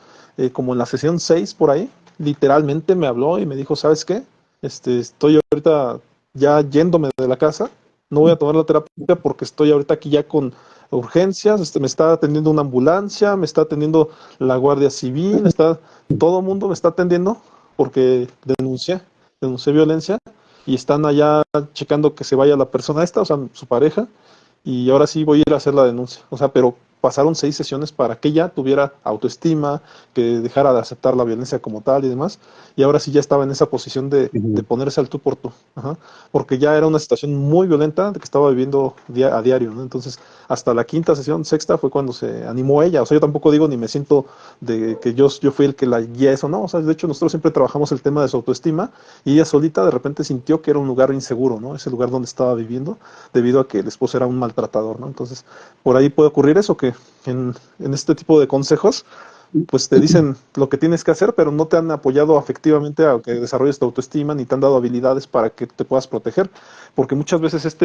como en la sesión 6 por ahí, literalmente me habló y me dijo, ¿sabes qué? Estoy ahorita ya yéndome de la casa, no voy a tomar la terapia porque estoy ahorita aquí ya con urgencias, me está atendiendo una ambulancia, me está atendiendo la Guardia Civil, todo el mundo me está atendiendo porque denuncié violencia y están allá checando que se vaya la persona esta, o sea, su pareja, y ahora sí voy a ir a hacer la denuncia. O sea, pero pasaron 6 sesiones para que ella tuviera autoestima, que dejara de aceptar la violencia como tal y demás, y ahora sí ya estaba en esa posición de Ujú. ponerse al tú por tú, ajá, porque ya era una situación muy violenta que estaba viviendo a diario, ¿no? Entonces, hasta la quinta sesión, sexta, fue cuando se animó ella. O sea, yo tampoco digo ni me siento de que yo fui el que la guía eso, no. O sea, de hecho, nosotros siempre trabajamos el tema de su autoestima y ella solita de repente sintió que era un lugar inseguro, ¿no? Ese lugar donde estaba viviendo, debido a que el esposo era un maltratador, ¿no? Entonces, por ahí puede ocurrir eso, que en este tipo de consejos, pues te dicen lo que tienes que hacer, pero no te han apoyado afectivamente a que desarrolles tu autoestima, ni te han dado habilidades para que te puedas proteger, porque muchas veces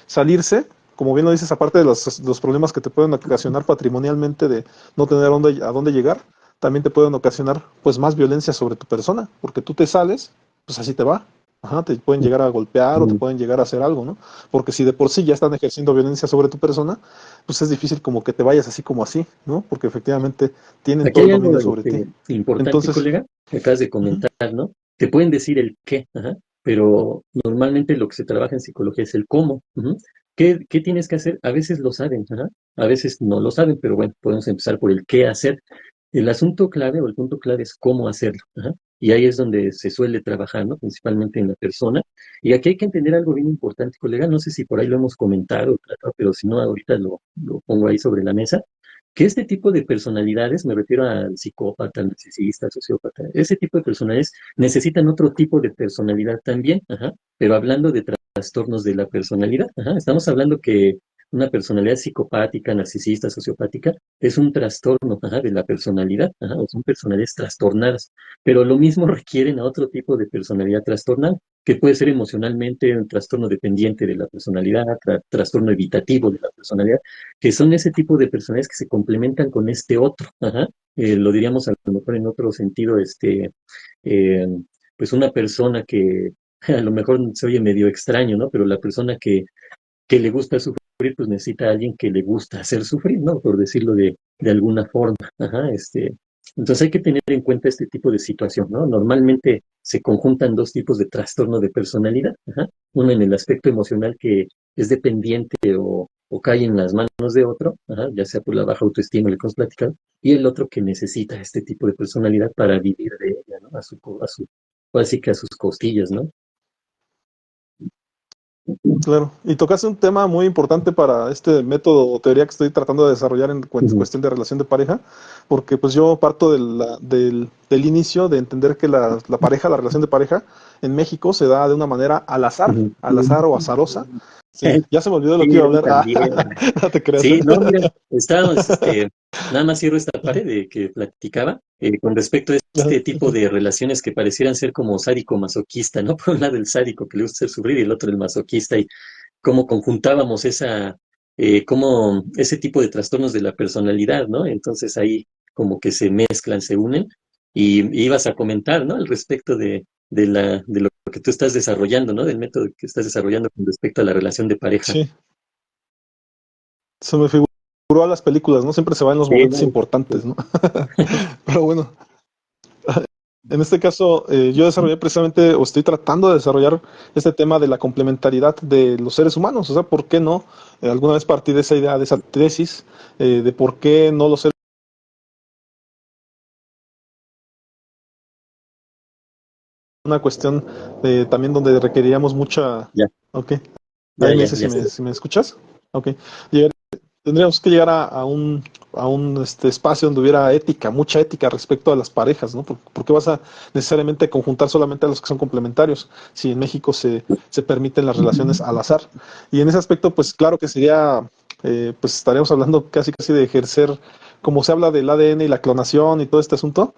salirse, como bien lo dices, aparte de los problemas que te pueden ocasionar patrimonialmente de no tener a dónde llegar, también te pueden ocasionar pues más violencia sobre tu persona, porque tú te sales, pues así te va. Ajá, te pueden llegar a golpear o te Ujú. pueden llegar a hacer algo, ¿no? Porque si de por sí ya están ejerciendo violencia sobre tu persona, pues es difícil como que te vayas así como así, ¿no? Porque efectivamente tienen Aquí todo el hay algo dominio sobre ti. importante, Entonces, colega, que acabas de ujú, comentar, ¿no? Te pueden decir el qué, ajá, pero normalmente lo que se trabaja en psicología es el cómo. Ujú. ¿Qué tienes que hacer? A veces lo saben, ajá, a veces no lo saben, pero bueno, podemos empezar por el qué hacer. El asunto clave o el punto clave es cómo hacerlo, ajá. Y ahí es donde se suele trabajar, ¿no? Principalmente en la persona. Y aquí hay que entender algo bien importante, colega. No sé si por ahí lo hemos comentado o tratado, pero si no, ahorita lo pongo ahí sobre la mesa que este tipo de personalidades, me refiero al psicópata, al narcisista, al sociópata, ese tipo de personalidades necesitan otro tipo de personalidad también, ajá, pero hablando de trastornos de la personalidad, ajá, estamos hablando que una personalidad psicopática, narcisista, sociopática, es un trastorno, ajá, de la personalidad, ajá, o son personalidades trastornadas, pero lo mismo requieren a otro tipo de personalidad trastornada, que puede ser emocionalmente un trastorno dependiente de la personalidad, trastorno evitativo de la personalidad, que son ese tipo de personajes que se complementan con este otro, ajá. Lo diríamos a lo mejor en otro sentido, eh, pues una persona que a lo mejor se oye medio extraño, ¿no? Pero la persona que le gusta sufrir, pues necesita a alguien que le gusta hacer sufrir, ¿no? Por decirlo de alguna forma, ajá, entonces hay que tener en cuenta este tipo de situación, ¿no? Normalmente se conjuntan dos tipos de trastorno de personalidad, ajá. Uno en el aspecto emocional que es dependiente o cae en las manos de otro, ajá, ya sea por la baja autoestima, le hemos platicado, y el otro que necesita este tipo de personalidad para vivir de ella, ¿no? Así que a sus costillas, ¿no? claro. Y tocaste un tema muy importante para este método o teoría que estoy tratando de desarrollar en Ujú, cuestión de relación de pareja, porque pues yo parto del inicio de entender que la pareja, la relación de pareja en México se da de una manera ujú. al azar o azarosa. Sí, ya se me olvidó de lo que Sí, iba a a mí hablar. también. No te creas. Sí, no, mira, estábamos, nada más cierro esta parte de que platicaba con respecto a este tipo de relaciones que parecieran ser como sádico-masoquista, ¿no? Por un lado el sádico que le gusta hacer sufrir y el otro el masoquista, y cómo conjuntábamos cómo ese tipo de trastornos de la personalidad, ¿no? Entonces ahí como que se mezclan, se unen, y ibas a comentar, ¿no? Al respecto de lo que tú estás desarrollando, ¿no? Del método que estás desarrollando con respecto a la relación de pareja. Sí, se me figuró a las películas, ¿no? Siempre se va en los Sí, momentos no, importantes, ¿no? Pero bueno, en este caso, yo desarrollé precisamente, o estoy tratando de desarrollar este tema de la complementariedad de los seres humanos. O sea, ¿por qué no? Alguna vez partí de esa idea, de esa tesis, de por qué no los seres una cuestión también donde requeriríamos mucha... ya, Ok, ya, ahí me ya, dices ya está. si me escuchas. Ok, Llegar- tendríamos que llegar a un espacio donde hubiera ética, mucha ética respecto a las parejas, ¿no? ¿Por qué vas a necesariamente conjuntar solamente a los que son complementarios si en México se permiten las relaciones al azar? Y en ese aspecto, pues claro que sería, pues estaríamos hablando casi casi de ejercer, como se habla del ADN y la clonación y todo este asunto,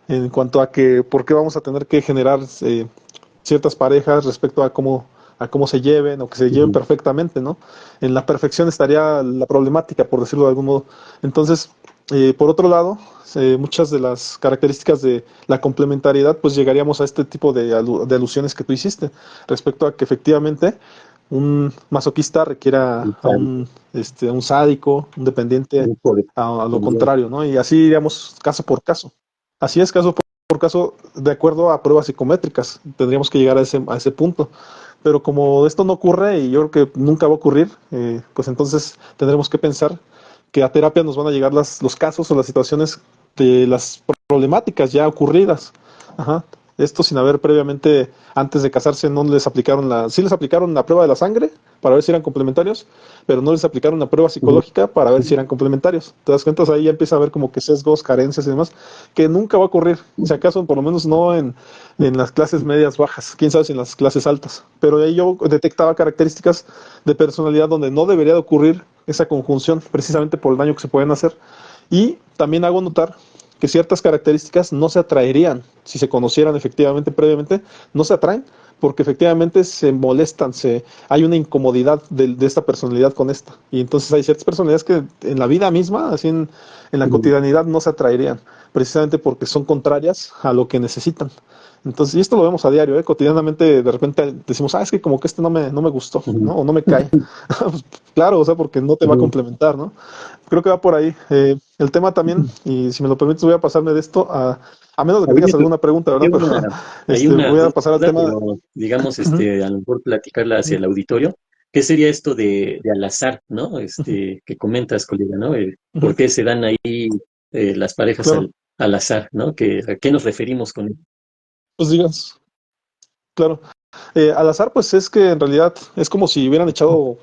en cuanto a que por qué vamos a tener que generar ciertas parejas respecto a cómo se lleven o que se lleven Ujú. perfectamente, ¿no? En la perfección estaría la problemática, por decirlo de algún modo. Entonces, por otro lado, muchas de las características de la complementariedad, pues llegaríamos a este tipo de alusiones que tú hiciste, respecto a que efectivamente un masoquista requiera a un sádico, un dependiente, a lo contrario, ¿no? Y así, digamos, caso por caso. Así es, caso por caso, de acuerdo a pruebas psicométricas, tendríamos que llegar a ese punto. Pero como esto no ocurre y yo creo que nunca va a ocurrir, pues entonces tendremos que pensar que a terapia nos van a llegar los casos o las situaciones de las problemáticas ya ocurridas. Ajá. Esto sin haber previamente, antes de casarse, no les aplicaron sí les aplicaron la prueba de la sangre para ver si eran complementarios, pero no les aplicaron la prueba psicológica para ver si eran complementarios. ¿Te das cuenta? Ahí ya empieza a haber como que sesgos, carencias y demás, que nunca va a ocurrir. Si acaso, por lo menos no en las clases medias bajas, quién sabe si en las clases altas. Pero ahí yo detectaba características de personalidad donde no debería de ocurrir esa conjunción, precisamente por el daño que se pueden hacer. Y también hago notar que ciertas características no se atraerían si se conocieran efectivamente previamente, no se atraen porque efectivamente se molestan, hay una incomodidad de esta personalidad con esta. Y entonces hay ciertas personalidades que en la vida misma, así en la cotidianidad, no se atraerían, precisamente porque son contrarias a lo que necesitan. Entonces, y esto lo vemos a diario, ¿eh? Cotidianamente de repente decimos, es que como que este no me gustó, ¿no? O no me cae. Pues, claro, o sea, porque no te va a complementar, ¿no? Creo que va por ahí. El tema también, y si me lo permites, voy a pasarme de esto a menos de que tengas alguna pregunta, ¿verdad? Hay una voy a pasar al duda, tema. pero, digamos, a lo mejor platicarla hacia el auditorio. ¿Qué sería esto de al azar, ¿no? Que comentas, colega, ¿no? ¿Por qué se dan ahí las parejas Claro, al azar, ¿no? ¿A qué nos referimos con eso? pues digas, claro. Al azar, pues es que en realidad es como si hubieran echado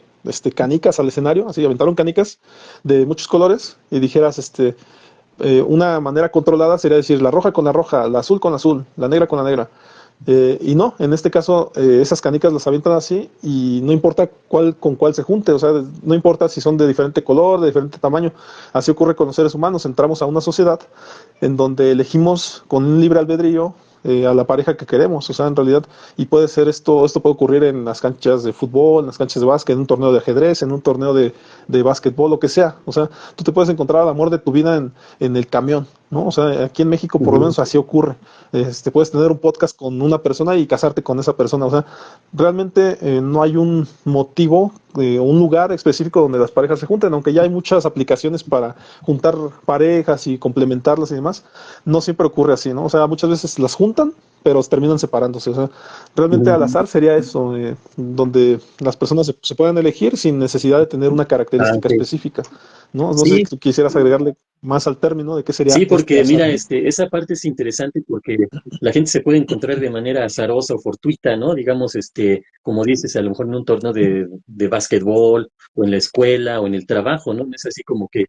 canicas al escenario, así aventaron canicas de muchos colores y dijeras, una manera controlada sería decir la roja con la roja, la azul con la azul, la negra con la negra. Y no, en este caso esas canicas las avientan así y no importa cuál con cuál se junte, o sea, no importa si son de diferente color, de diferente tamaño. Así ocurre con los seres humanos, entramos a una sociedad en donde elegimos con un libre albedrío a la pareja que queremos, o sea, en realidad, y puede ser esto puede ocurrir en las canchas de fútbol, en las canchas de básquet, en un torneo de ajedrez, en un torneo de básquetbol, lo que sea, o sea, tú te puedes encontrar al amor de tu vida en el camión, ¿no? O sea, aquí en México por lo menos así ocurre. Puedes tener un podcast con una persona y casarte con esa persona, o sea, realmente no hay un motivo, un lugar específico donde las parejas se junten, aunque ya hay muchas aplicaciones para juntar parejas y complementarlas y demás, no siempre ocurre así, ¿no? O sea, muchas veces las juntan, pero terminan separándose. O sea, realmente al azar sería eso, donde las personas se puedan elegir sin necesidad de tener una Ah, característica ok. específica, ¿no? No sé si Sí, tú quisieras agregarle más al término de qué sería sí, porque azar, mira, ¿no? esa parte es interesante porque la gente se puede encontrar de manera azarosa o fortuita, ¿no? Digamos, como dices, a lo mejor en un torneo de básquetbol o en la escuela o en el trabajo, ¿no? No es así como que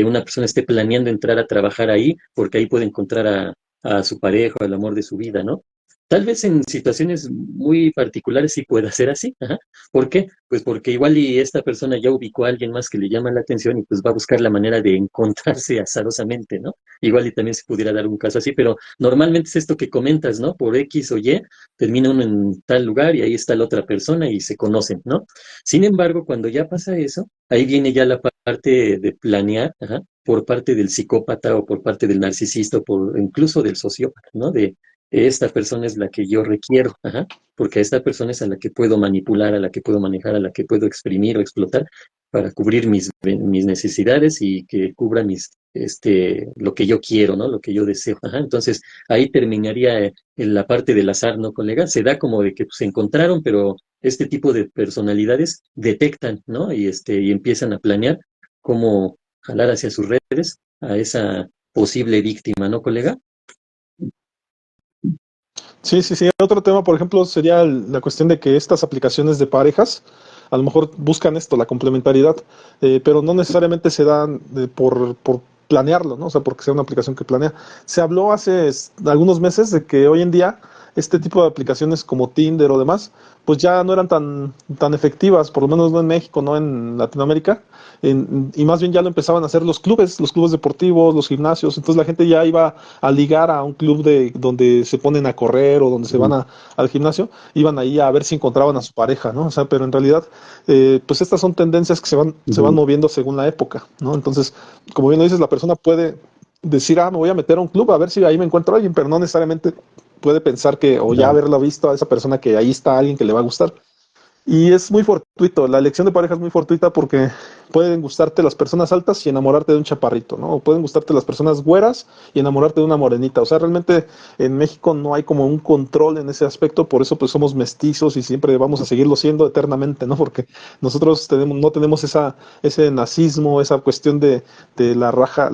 una persona esté planeando entrar a trabajar ahí porque ahí puede encontrar a su pareja, al amor de su vida, ¿no? Tal vez en situaciones muy particulares sí pueda ser así. Ajá. ¿Por qué? Pues porque igual y esta persona ya ubicó a alguien más que le llama la atención y pues va a buscar la manera de encontrarse azarosamente, ¿no? Igual y también se pudiera dar un caso así, pero normalmente es esto que comentas, ¿no? Por X o Y, termina uno en tal lugar y ahí está la otra persona y se conocen, ¿no? Sin embargo, cuando ya pasa eso, ahí viene ya la parte de planear, ajá, por parte del psicópata o por parte del narcisista o por incluso del sociópata, ¿no? De esta persona es la que yo requiero, ajá, porque a esta persona es a la que puedo manipular, a la que puedo manejar, a la que puedo exprimir o explotar para cubrir mis necesidades y que cubra lo que yo quiero, ¿no? Lo que yo deseo. Ajá. Entonces, ahí terminaría en la parte del azar, ¿no, colega? Se da como de que pues, se encontraron, pero este tipo de personalidades detectan, ¿no? Y empiezan a planear cómo jalar hacia sus redes a esa posible víctima, ¿no, colega? Sí, sí, sí. Otro tema, por ejemplo, sería la cuestión de que estas aplicaciones de parejas a lo mejor buscan esto, la complementariedad, pero no necesariamente se dan por planearlo, ¿no? O sea, porque sea una aplicación que planea. Se habló hace algunos meses de que hoy en día este tipo de aplicaciones como Tinder o demás, pues ya no eran tan efectivas, por lo menos no en México, no en Latinoamérica, y más bien ya lo empezaban a hacer los clubes deportivos, los gimnasios, entonces la gente ya iba a ligar a un club donde se ponen a correr o donde se van al gimnasio, iban ahí a ver si encontraban a su pareja, ¿no? O sea, pero en realidad, pues estas son tendencias que se van moviendo según la época, ¿no? Entonces, como bien lo dices, la persona puede decir, me voy a meter a un club a ver si ahí me encuentro a alguien, pero no necesariamente puede pensar que, o ya Claro. haberlo visto a esa persona que ahí está alguien que le va a gustar. Y es muy fortuito, la elección de pareja es muy fortuita porque pueden gustarte las personas altas y enamorarte de un chaparrito, ¿no? O pueden gustarte las personas güeras y enamorarte de una morenita. O sea, realmente en México no hay como un control en ese aspecto, por eso pues somos mestizos y siempre vamos a seguirlo siendo eternamente, ¿no? Porque nosotros no tenemos ese nazismo, esa cuestión de la raza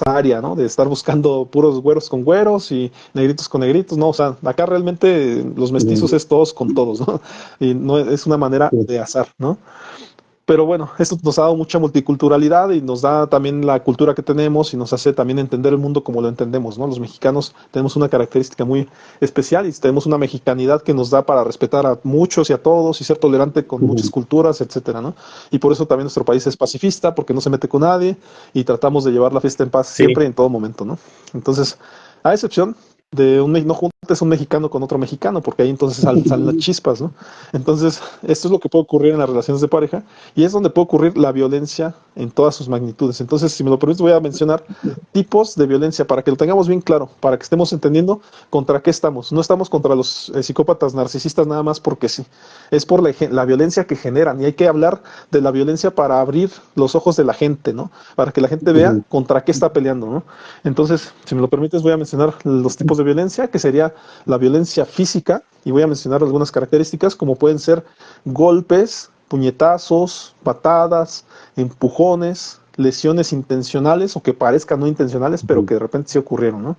aria, ¿no? De estar buscando puros güeros con güeros y negritos con negritos, ¿no? O sea, acá realmente los mestizos Mm, es todos con todos, ¿no? Y no es una manera sí, de azar, ¿no? Pero bueno, esto nos ha dado mucha multiculturalidad y nos da también la cultura que tenemos y nos hace también entender el mundo como lo entendemos, ¿no? Los mexicanos tenemos una característica muy especial y tenemos una mexicanidad que nos da para respetar a muchos y a todos y ser tolerante con muchas ujú, culturas, etcétera, ¿no? Y por eso también nuestro país es pacifista, porque no se mete con nadie y tratamos de llevar la fiesta en paz sí, siempre y en todo momento, ¿no? Entonces, a excepción de no juntes un mexicano con otro mexicano, porque ahí entonces salen las chispas, ¿no? Entonces, esto es lo que puede ocurrir en las relaciones de pareja y es donde puede ocurrir la violencia en todas sus magnitudes. Entonces, si me lo permites, voy a mencionar tipos de violencia para que lo tengamos bien claro, para que estemos entendiendo contra qué estamos. No estamos contra los psicópatas narcisistas nada más porque sí, es por la violencia que generan y hay que hablar de la violencia para abrir los ojos de la gente, ¿no? Para que la gente vea ujú, contra qué está peleando, ¿no? Entonces, si me lo permites, voy a mencionar los tipos de violencia, que sería la violencia física, y voy a mencionar algunas características, como pueden ser golpes, puñetazos, patadas, empujones, lesiones intencionales o que parezcan no intencionales, pero ujú, que de repente sí ocurrieron, ¿no?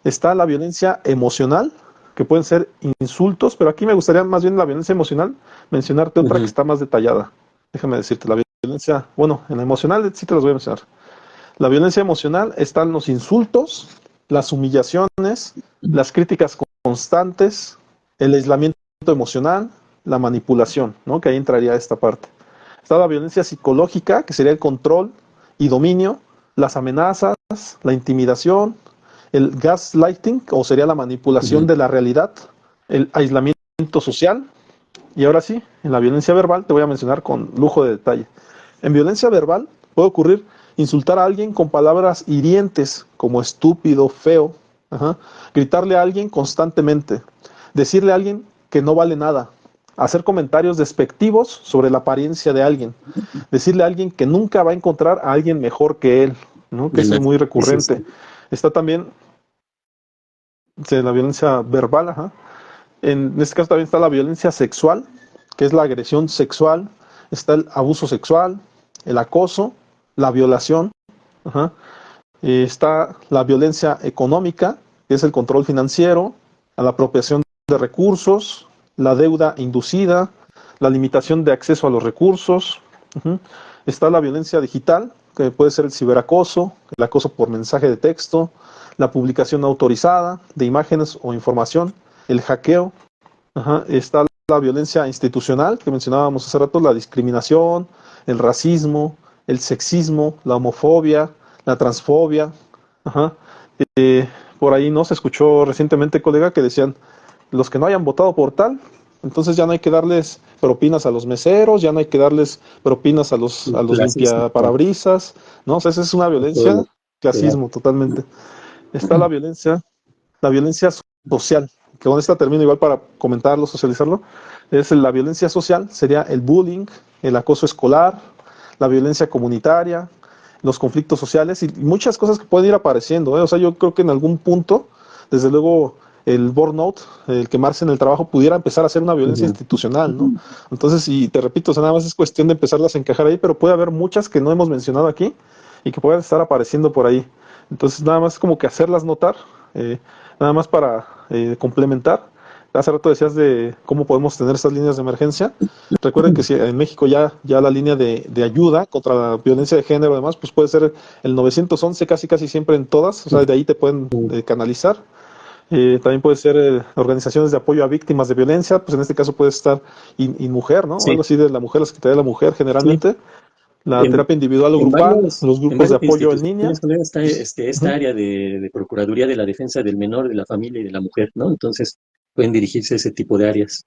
Está la violencia emocional, que pueden ser insultos, pero aquí me gustaría más bien la violencia emocional, mencionarte otra que ujú, está más detallada. Déjame decirte, la violencia, bueno, en la emocional sí te las voy a mencionar. La violencia emocional están los insultos, las humillaciones, las críticas constantes, el aislamiento emocional, la manipulación, ¿no? Que ahí entraría esta parte. Está la violencia psicológica, que sería el control y dominio, las amenazas, la intimidación, el gaslighting, o sería la manipulación ujú, de la realidad, el aislamiento social. Y ahora sí, en la violencia verbal te voy a mencionar con lujo de detalle. En violencia verbal puede ocurrir insultar a alguien con palabras hirientes como estúpido, feo, ajá, gritarle a alguien constantemente, decirle a alguien que no vale nada, hacer comentarios despectivos sobre la apariencia de alguien, decirle a alguien que nunca va a encontrar a alguien mejor que él, ¿no? Que de eso es muy narcisos, recurrente. Está también la violencia verbal, ajá. En este caso también está la violencia sexual, que es la agresión sexual, está el abuso sexual, el acoso, la violación, ajá. Está la violencia económica, que es el control financiero, la apropiación de recursos, la deuda inducida, la limitación de acceso a los recursos. Uh-huh. Está la violencia digital, que puede ser el ciberacoso, el acoso por mensaje de texto, la publicación autorizada de imágenes o información, el hackeo. Ajá. Está la violencia institucional, que mencionábamos hace rato, la discriminación, el racismo, el sexismo, la homofobia, la transfobia. Ajá. Eh, por ahí no se escuchó recientemente, colega, que decían los que no hayan votado por tal, entonces ya no hay que darles propinas a los meseros, ya no hay que darles propinas a los clasismo, limpiaparabrisas, ¿no? O sea, esa es una todo violencia, lo que da. clasismo totalmente. Está la violencia social, que con esta termino igual para comentarlo, socializarlo, es la violencia social, sería el bullying, el acoso escolar, la violencia comunitaria, los conflictos sociales y muchas cosas que pueden ir apareciendo, ¿eh? O sea, yo creo que en algún punto, desde luego, el burnout, el quemarse en el trabajo, pudiera empezar a ser una violencia Ujú, institucional, ¿no? Entonces, y te repito, o sea, nada más es cuestión de empezarlas a encajar ahí, pero puede haber muchas que no hemos mencionado aquí y que puedan estar apareciendo por ahí. Entonces, nada más como que hacerlas notar, eh, nada más para complementar. Hace rato decías de cómo podemos tener estas líneas de emergencia. Recuerden que si en México ya la línea de ayuda contra la violencia de género, además, pues puede ser el 911 casi siempre en todas, o sea, de ahí te pueden ujú, canalizar. También puede ser organizaciones de apoyo a víctimas de violencia, pues en este caso puede estar Mujer, ¿no? Algo sí, así de la mujer, la Secretaría de la Mujer sí. generalmente, la En, terapia individual o en grupal, los en grupos de varias apoyo en línea. instituciones, colega, está esta Ujú. área de Procuraduría de la Defensa del Menor, de la Familia y de la Mujer, ¿no? Entonces, pueden dirigirse a ese tipo de áreas.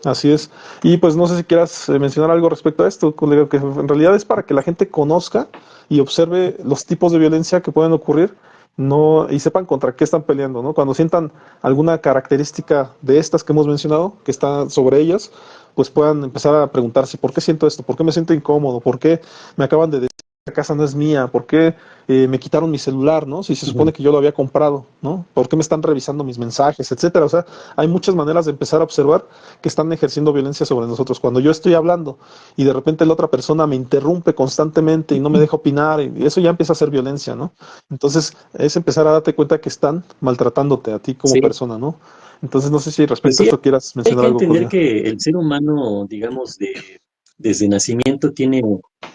Así es. Y pues no sé si quieras mencionar algo respecto a esto, colega, que en realidad es para que la gente conozca y observe los tipos de violencia que pueden ocurrir no, y sepan contra qué están peleando, ¿no? Cuando sientan alguna característica de estas que hemos mencionado, que está sobre ellas, pues puedan empezar a preguntarse, ¿por qué siento esto? ¿Por qué me siento incómodo? ¿Por qué me acaban de decir que la casa no es mía? ¿Por qué me quitaron mi celular, ¿no? Si se supone Ujú. que yo lo había comprado, ¿no? ¿Por qué me están revisando mis mensajes, etcétera? O sea, hay muchas maneras de empezar a observar que están ejerciendo violencia sobre nosotros. Cuando yo estoy hablando y de repente la otra persona me interrumpe constantemente y no me deja opinar, y eso ya empieza a ser violencia, ¿no? Entonces, es empezar a darte cuenta que están maltratándote a ti como Sí, persona, ¿no? Entonces, no sé si pues respecto a sí, esto quieras hay mencionar que algo, entender Claudia. que el ser humano, digamos, desde nacimiento tiene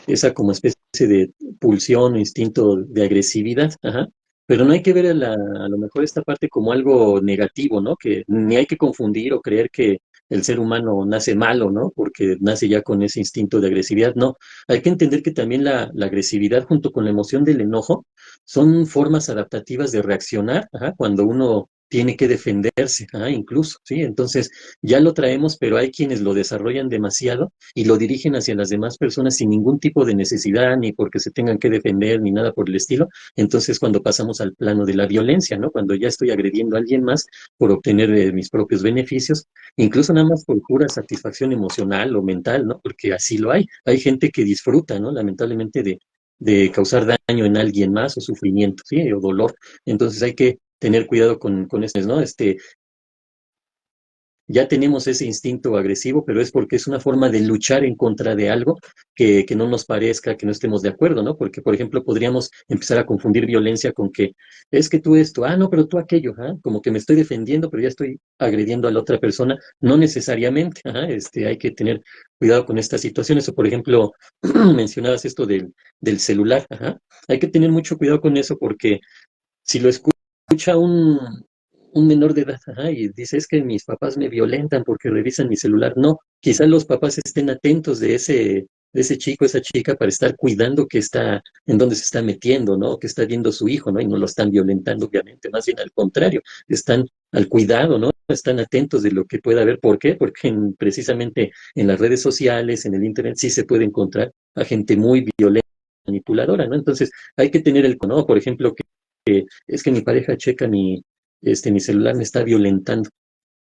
esa como especie de pulsión o instinto de agresividad, ajá, pero no hay que ver a lo mejor esta parte como algo negativo, ¿no? Que ni hay que confundir o creer que el ser humano nace malo, ¿no? Porque nace ya con ese instinto de agresividad, no. Hay que entender que también la agresividad junto con la emoción del enojo son formas adaptativas de reaccionar, ajá, cuando uno tiene que defenderse, incluso, ¿sí? Entonces, ya lo traemos, pero hay quienes lo desarrollan demasiado y lo dirigen hacia las demás personas sin ningún tipo de necesidad, ni porque se tengan que defender, ni nada por el estilo. Entonces, cuando pasamos al plano de la violencia, ¿no? Cuando ya estoy agrediendo a alguien más por obtener mis propios beneficios, incluso nada más por pura satisfacción emocional o mental, ¿no? Porque así lo hay. Hay gente que disfruta, ¿no? Lamentablemente de causar daño en alguien más o sufrimiento, ¿sí? O dolor. Entonces hay que tener cuidado con esto, ¿no? Ya tenemos ese instinto agresivo, pero es porque es una forma de luchar en contra de algo que no nos parezca, que no estemos de acuerdo, ¿no? Porque, por ejemplo, podríamos empezar a confundir violencia con que es que tú esto, no, pero tú aquello, como que me estoy defendiendo, pero ya estoy agrediendo a la otra persona, no necesariamente, hay que tener cuidado con estas situaciones. O, por ejemplo, mencionabas esto del celular, hay que tener mucho cuidado con eso porque si lo escucha un menor de edad, y dice, es que mis papás me violentan porque revisan mi celular. No, quizás los papás estén atentos de ese chico, esa chica, para estar cuidando que está, en dónde se está metiendo, ¿no? Que está viendo su hijo, ¿no? Y no lo están violentando, obviamente, más bien al contrario, están al cuidado, ¿no? Están atentos de lo que pueda haber. ¿Por qué? Porque precisamente en las redes sociales, en el internet, sí se puede encontrar a gente muy violenta, manipuladora, ¿no? Entonces, hay que tener ¿no? Por ejemplo, es que mi pareja checa mi celular, me está violentando.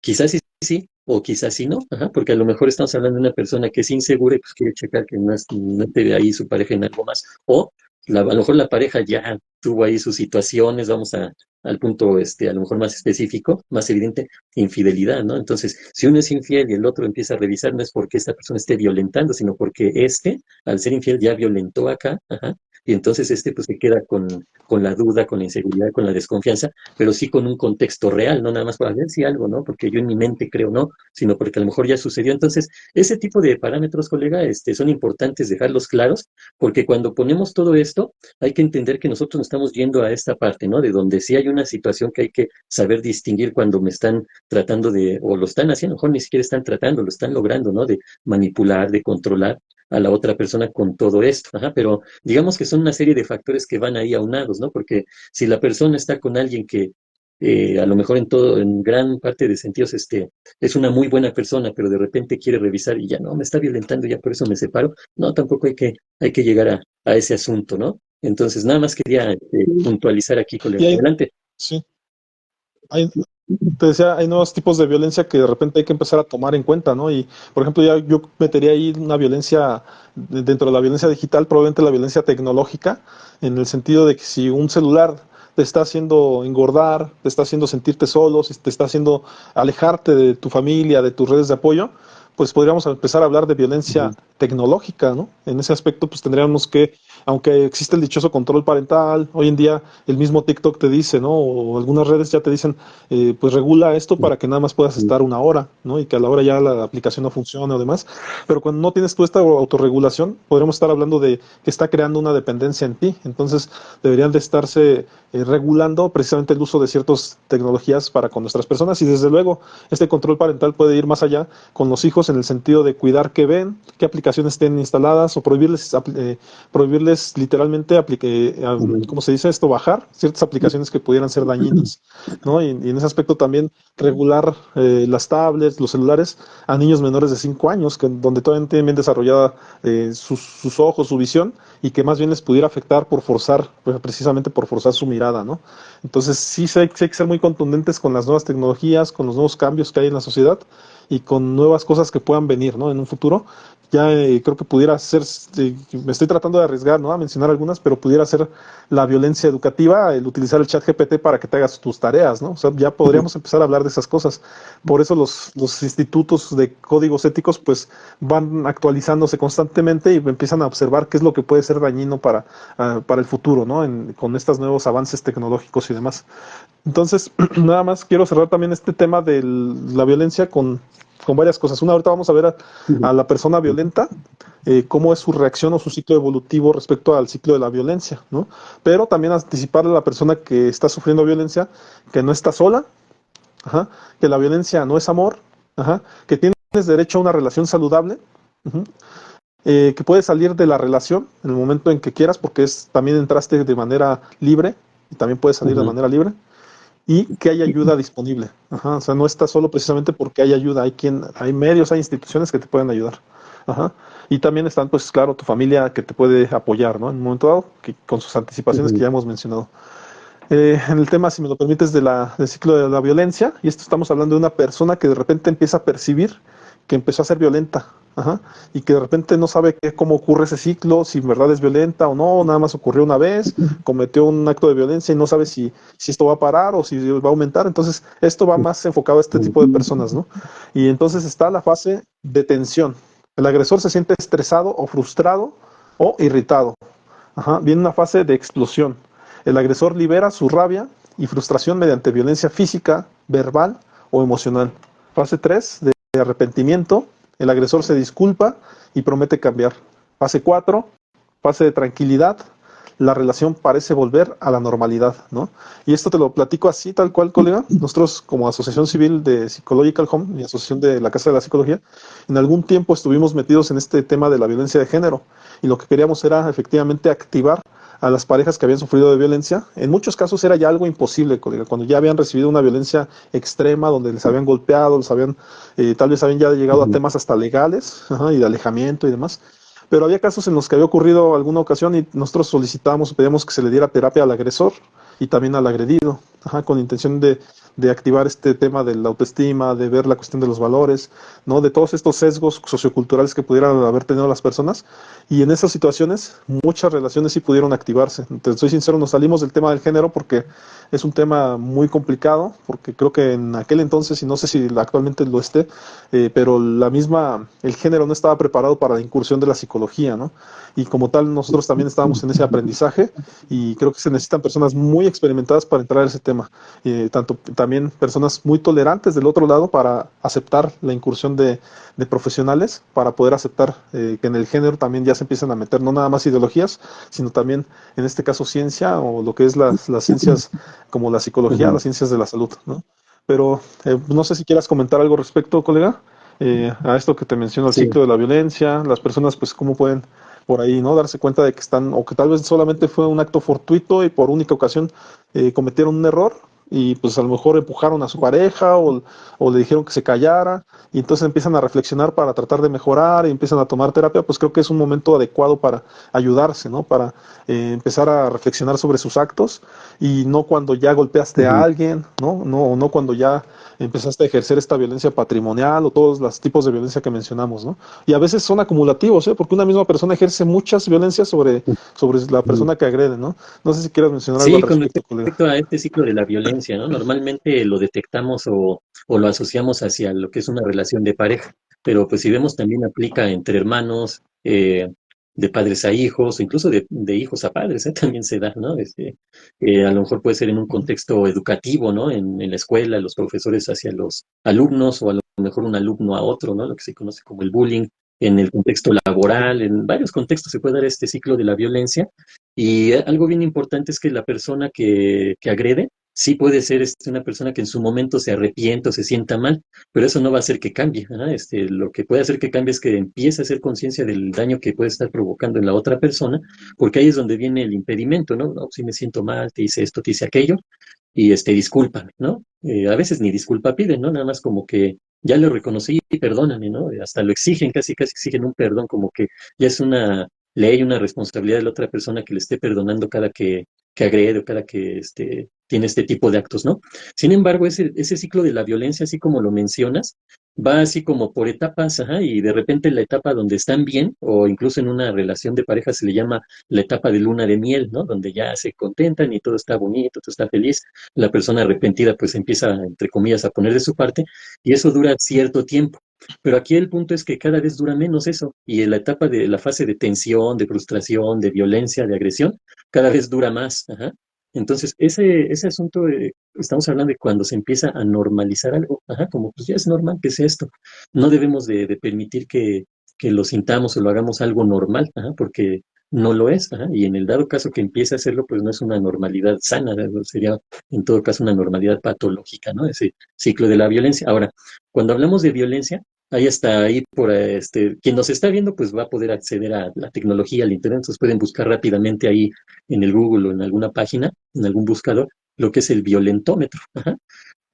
Quizás sí, sí, o quizás sí no, porque a lo mejor estamos hablando de una persona que es insegura y pues quiere checar que no esté ahí su pareja en algo más, o a lo mejor la pareja ya tuvo ahí sus situaciones, vamos al punto a lo mejor más específico, más evidente, infidelidad, ¿no? Entonces, si uno es infiel y el otro empieza a revisar, no es porque esta persona esté violentando, sino porque al ser infiel, ya violentó acá, y entonces pues se queda con la duda, con la inseguridad, con la desconfianza, pero sí con un contexto real, no nada más para ver si algo, ¿no? Porque yo en mi mente creo no, sino porque a lo mejor ya sucedió. Entonces, ese tipo de parámetros, colega, son importantes dejarlos claros, porque cuando ponemos todo esto, hay que entender que nosotros nos estamos yendo a esta parte, ¿no? De donde sí hay una situación que hay que saber distinguir cuando me están tratando o lo están haciendo, a lo mejor ni siquiera están tratando, lo están logrando, ¿no? De manipular, de controlar a la otra persona con todo esto, pero digamos que son una serie de factores que van ahí aunados, ¿no? Porque si la persona está con alguien que a lo mejor en gran parte de sentidos, es una muy buena persona, pero de repente quiere revisar y ya no, me está violentando, ya por eso me separo. No, tampoco hay que llegar a ese asunto, ¿no? Entonces, nada más quería puntualizar aquí, Y colega. hay, Adelante. sí, hay, te decía, hay nuevos tipos de violencia que de repente hay que empezar a tomar en cuenta, ¿no? Y, por ejemplo, ya yo metería ahí una violencia, dentro de la violencia digital, probablemente la violencia tecnológica, en el sentido de que si un celular te está haciendo engordar, te está haciendo sentirte solo, si te está haciendo alejarte de tu familia, de tus redes de apoyo, pues podríamos empezar a hablar de violencia Ujú. tecnológica, ¿no? En ese aspecto, pues tendríamos que, aunque existe el dichoso control parental, hoy en día el mismo TikTok te dice, ¿no? O algunas redes ya te dicen, pues regula esto para que nada más puedas estar una hora, ¿no? Y que a la hora ya la aplicación no funcione o demás. Pero cuando no tienes tú esta autorregulación, podríamos estar hablando de que está creando una dependencia en ti. Entonces, deberían de estarse regulando precisamente el uso de ciertas tecnologías para con nuestras personas. Y desde luego, este control parental puede ir más allá con los hijos en el sentido de cuidar qué ven, qué aplicaciones aplicaciones estén instaladas o prohibirles literalmente, ¿cómo se dice esto? Bajar ciertas aplicaciones que pudieran ser dañinas, ¿no? Y en ese aspecto también regular las tablets, los celulares a niños menores de 5 años, donde todavía no tienen bien desarrollada sus ojos, su visión, y que más bien les pudiera afectar por forzar, pues, precisamente por forzar su mirada, ¿no? Entonces sí hay que ser muy contundentes con las nuevas tecnologías, con los nuevos cambios que hay en la sociedad y con nuevas cosas que puedan venir, ¿no? En un futuro. Ya creo que pudiera ser, me estoy tratando de arriesgar, ¿no? A mencionar algunas, pero pudiera ser la violencia educativa, el utilizar el chat GPT para que te hagas tus tareas, ¿no? O sea, ya podríamos empezar a hablar de esas cosas. Por eso los institutos de códigos éticos pues van actualizándose constantemente y empiezan a observar qué es lo que puede ser dañino para el futuro, ¿no? Con estos nuevos avances tecnológicos y demás. Entonces, nada más quiero cerrar también este tema de la violencia con varias cosas. Una, ahorita vamos a ver a la persona violenta, cómo es su reacción o su ciclo evolutivo respecto al ciclo de la violencia, ¿no? Pero también anticiparle a la persona que está sufriendo violencia que no está sola, ajá, que la violencia no es amor, ajá, que tienes derecho a una relación saludable, uh-huh, que puedes salir de la relación en el momento en que quieras, porque también entraste de manera libre y también puedes salir de manera libre, y que hay ayuda disponible. Ajá, o sea, no estás solo precisamente porque hay ayuda, hay medios, hay instituciones que te pueden ayudar. Ajá. Y también están, pues claro, tu familia que te puede apoyar, ¿no? En un momento dado, con sus anticipaciones que ya hemos mencionado. En el tema, si me lo permites, del ciclo de la violencia, y esto estamos hablando de una persona que de repente empieza a percibir que empezó a ser violenta, ajá, y que de repente no sabe cómo ocurre ese ciclo, si en verdad es violenta o no, nada más ocurrió una vez, cometió un acto de violencia y no sabe si esto va a parar o si va a aumentar. Entonces, esto va más enfocado a este tipo de personas, ¿no? Y entonces está la fase de tensión. El agresor se siente estresado o frustrado o irritado. Ajá. Viene una fase de explosión. El agresor libera su rabia y frustración mediante violencia física, verbal o emocional. Fase 3 de arrepentimiento. El agresor se disculpa y promete cambiar. Fase 4, fase de tranquilidad. La relación parece volver a la normalidad, ¿no? Y esto te lo platico así, tal cual, colega. Nosotros, como Asociación Civil de Psychological Home y Asociación de la Casa de la Psicología, en algún tiempo estuvimos metidos en este tema de la violencia de género. Y lo que queríamos era efectivamente activar a las parejas que habían sufrido de violencia. En muchos casos era ya algo imposible, colega, cuando ya habían recibido una violencia extrema, donde les habían golpeado, tal vez habían ya llegado a temas hasta legales, ajá, y de alejamiento y demás. Pero había casos en los que había ocurrido alguna ocasión y nosotros solicitábamos o pedíamos que se le diera terapia al agresor y también al agredido, ajá, con intención de activar este tema de la autoestima, de ver la cuestión de los valores, ¿no? De todos estos sesgos socioculturales que pudieran haber tenido las personas. Y en esas situaciones, muchas relaciones sí pudieron activarse. Entonces, soy sincero, nos salimos del tema del género porque es un tema muy complicado, porque creo que en aquel entonces, y no sé si actualmente lo esté, pero el género no estaba preparado para la incursión de la psicología, ¿no? Y como tal, nosotros también estábamos en ese aprendizaje y creo que se necesitan personas muy experimentadas para entrar a ese tema. También personas muy tolerantes del otro lado para aceptar la incursión de profesionales, para poder aceptar que en el género también ya se empiezan a meter no nada más ideologías, sino también, en este caso, ciencia o lo que es las ciencias como la psicología, las ciencias de la salud, ¿no? Pero no sé si quieras comentar algo respecto, colega, a esto que te menciono, el Sí. ciclo de la violencia, las personas, pues, cómo pueden por ahí, ¿no? Darse cuenta de que están, o que tal vez solamente fue un acto fortuito y por única ocasión cometieron un error y pues a lo mejor empujaron a su pareja o le dijeron que se callara y entonces empiezan a reflexionar para tratar de mejorar y empiezan a tomar terapia. Pues creo que es un momento adecuado para ayudarse, ¿no? Para empezar a reflexionar sobre sus actos y no cuando ya golpeaste a alguien, ¿no? No cuando ya empezaste a ejercer esta violencia patrimonial o todos los tipos de violencia que mencionamos, ¿no? Y a veces son acumulativos, ¿eh? Porque una misma persona ejerce muchas violencias sobre la persona que agrede, ¿no? No sé si quieras mencionar algo al Sí, con respecto, colega. respecto a este ciclo de la violencia, ¿no? Normalmente lo detectamos o lo asociamos hacia lo que es una relación de pareja, pero pues si vemos también aplica entre hermanos, de padres a hijos, o incluso de hijos a padres, ¿eh? También se da, ¿no? A lo mejor puede ser en un contexto educativo, ¿no? En la escuela, los profesores hacia los alumnos, o a lo mejor un alumno a otro, ¿no? Lo que se conoce como el bullying, en el contexto laboral, en varios contextos se puede dar este ciclo de la violencia. Y algo bien importante es que la persona que agrede sí puede ser una persona que en su momento se arrepiente o se sienta mal, pero eso no va a hacer que cambie. Ajá. Lo que puede hacer que cambie es que empiece a hacer conciencia del daño que puede estar provocando en la otra persona, porque ahí es donde viene el impedimento, ¿no? No, si me siento mal, te hice esto, te hice aquello, y discúlpame, ¿no? A veces ni disculpa piden, ¿no? Nada más como que ya lo reconocí y perdóname, ¿no? Hasta lo exigen, casi exigen un perdón, como que ya es una ley, una responsabilidad de la otra persona que le esté perdonando cada que agrede o cada que tiene este tipo de actos, ¿no? Sin embargo, ese ciclo de la violencia, así como lo mencionas, va así como por etapas, ajá, y de repente la etapa donde están bien, o incluso en una relación de pareja se le llama la etapa de luna de miel, ¿no? Donde ya se contentan y todo está bonito, todo está feliz, la persona arrepentida pues empieza, entre comillas, a poner de su parte, y eso dura cierto tiempo. Pero aquí el punto es que cada vez dura menos eso, y en la etapa de la fase de tensión, de frustración, de violencia, de agresión, cada vez dura más. Ajá. Entonces, ese asunto, estamos hablando de cuando se empieza a normalizar algo, ajá, como pues ya es normal que sea esto. No debemos de permitir que lo sintamos o lo hagamos algo normal, ajá, porque no lo es, ajá, y en el dado caso que empiece a hacerlo, pues no es una normalidad sana, ¿no? Sería en todo caso una normalidad patológica, ¿no? Ese ciclo de la violencia. Ahora, cuando hablamos de violencia, ahí está, ahí por quien nos está viendo, pues va a poder acceder a la tecnología, al internet, entonces pueden buscar rápidamente ahí en el Google o en alguna página, en algún buscador, lo que es el violentómetro. Ajá.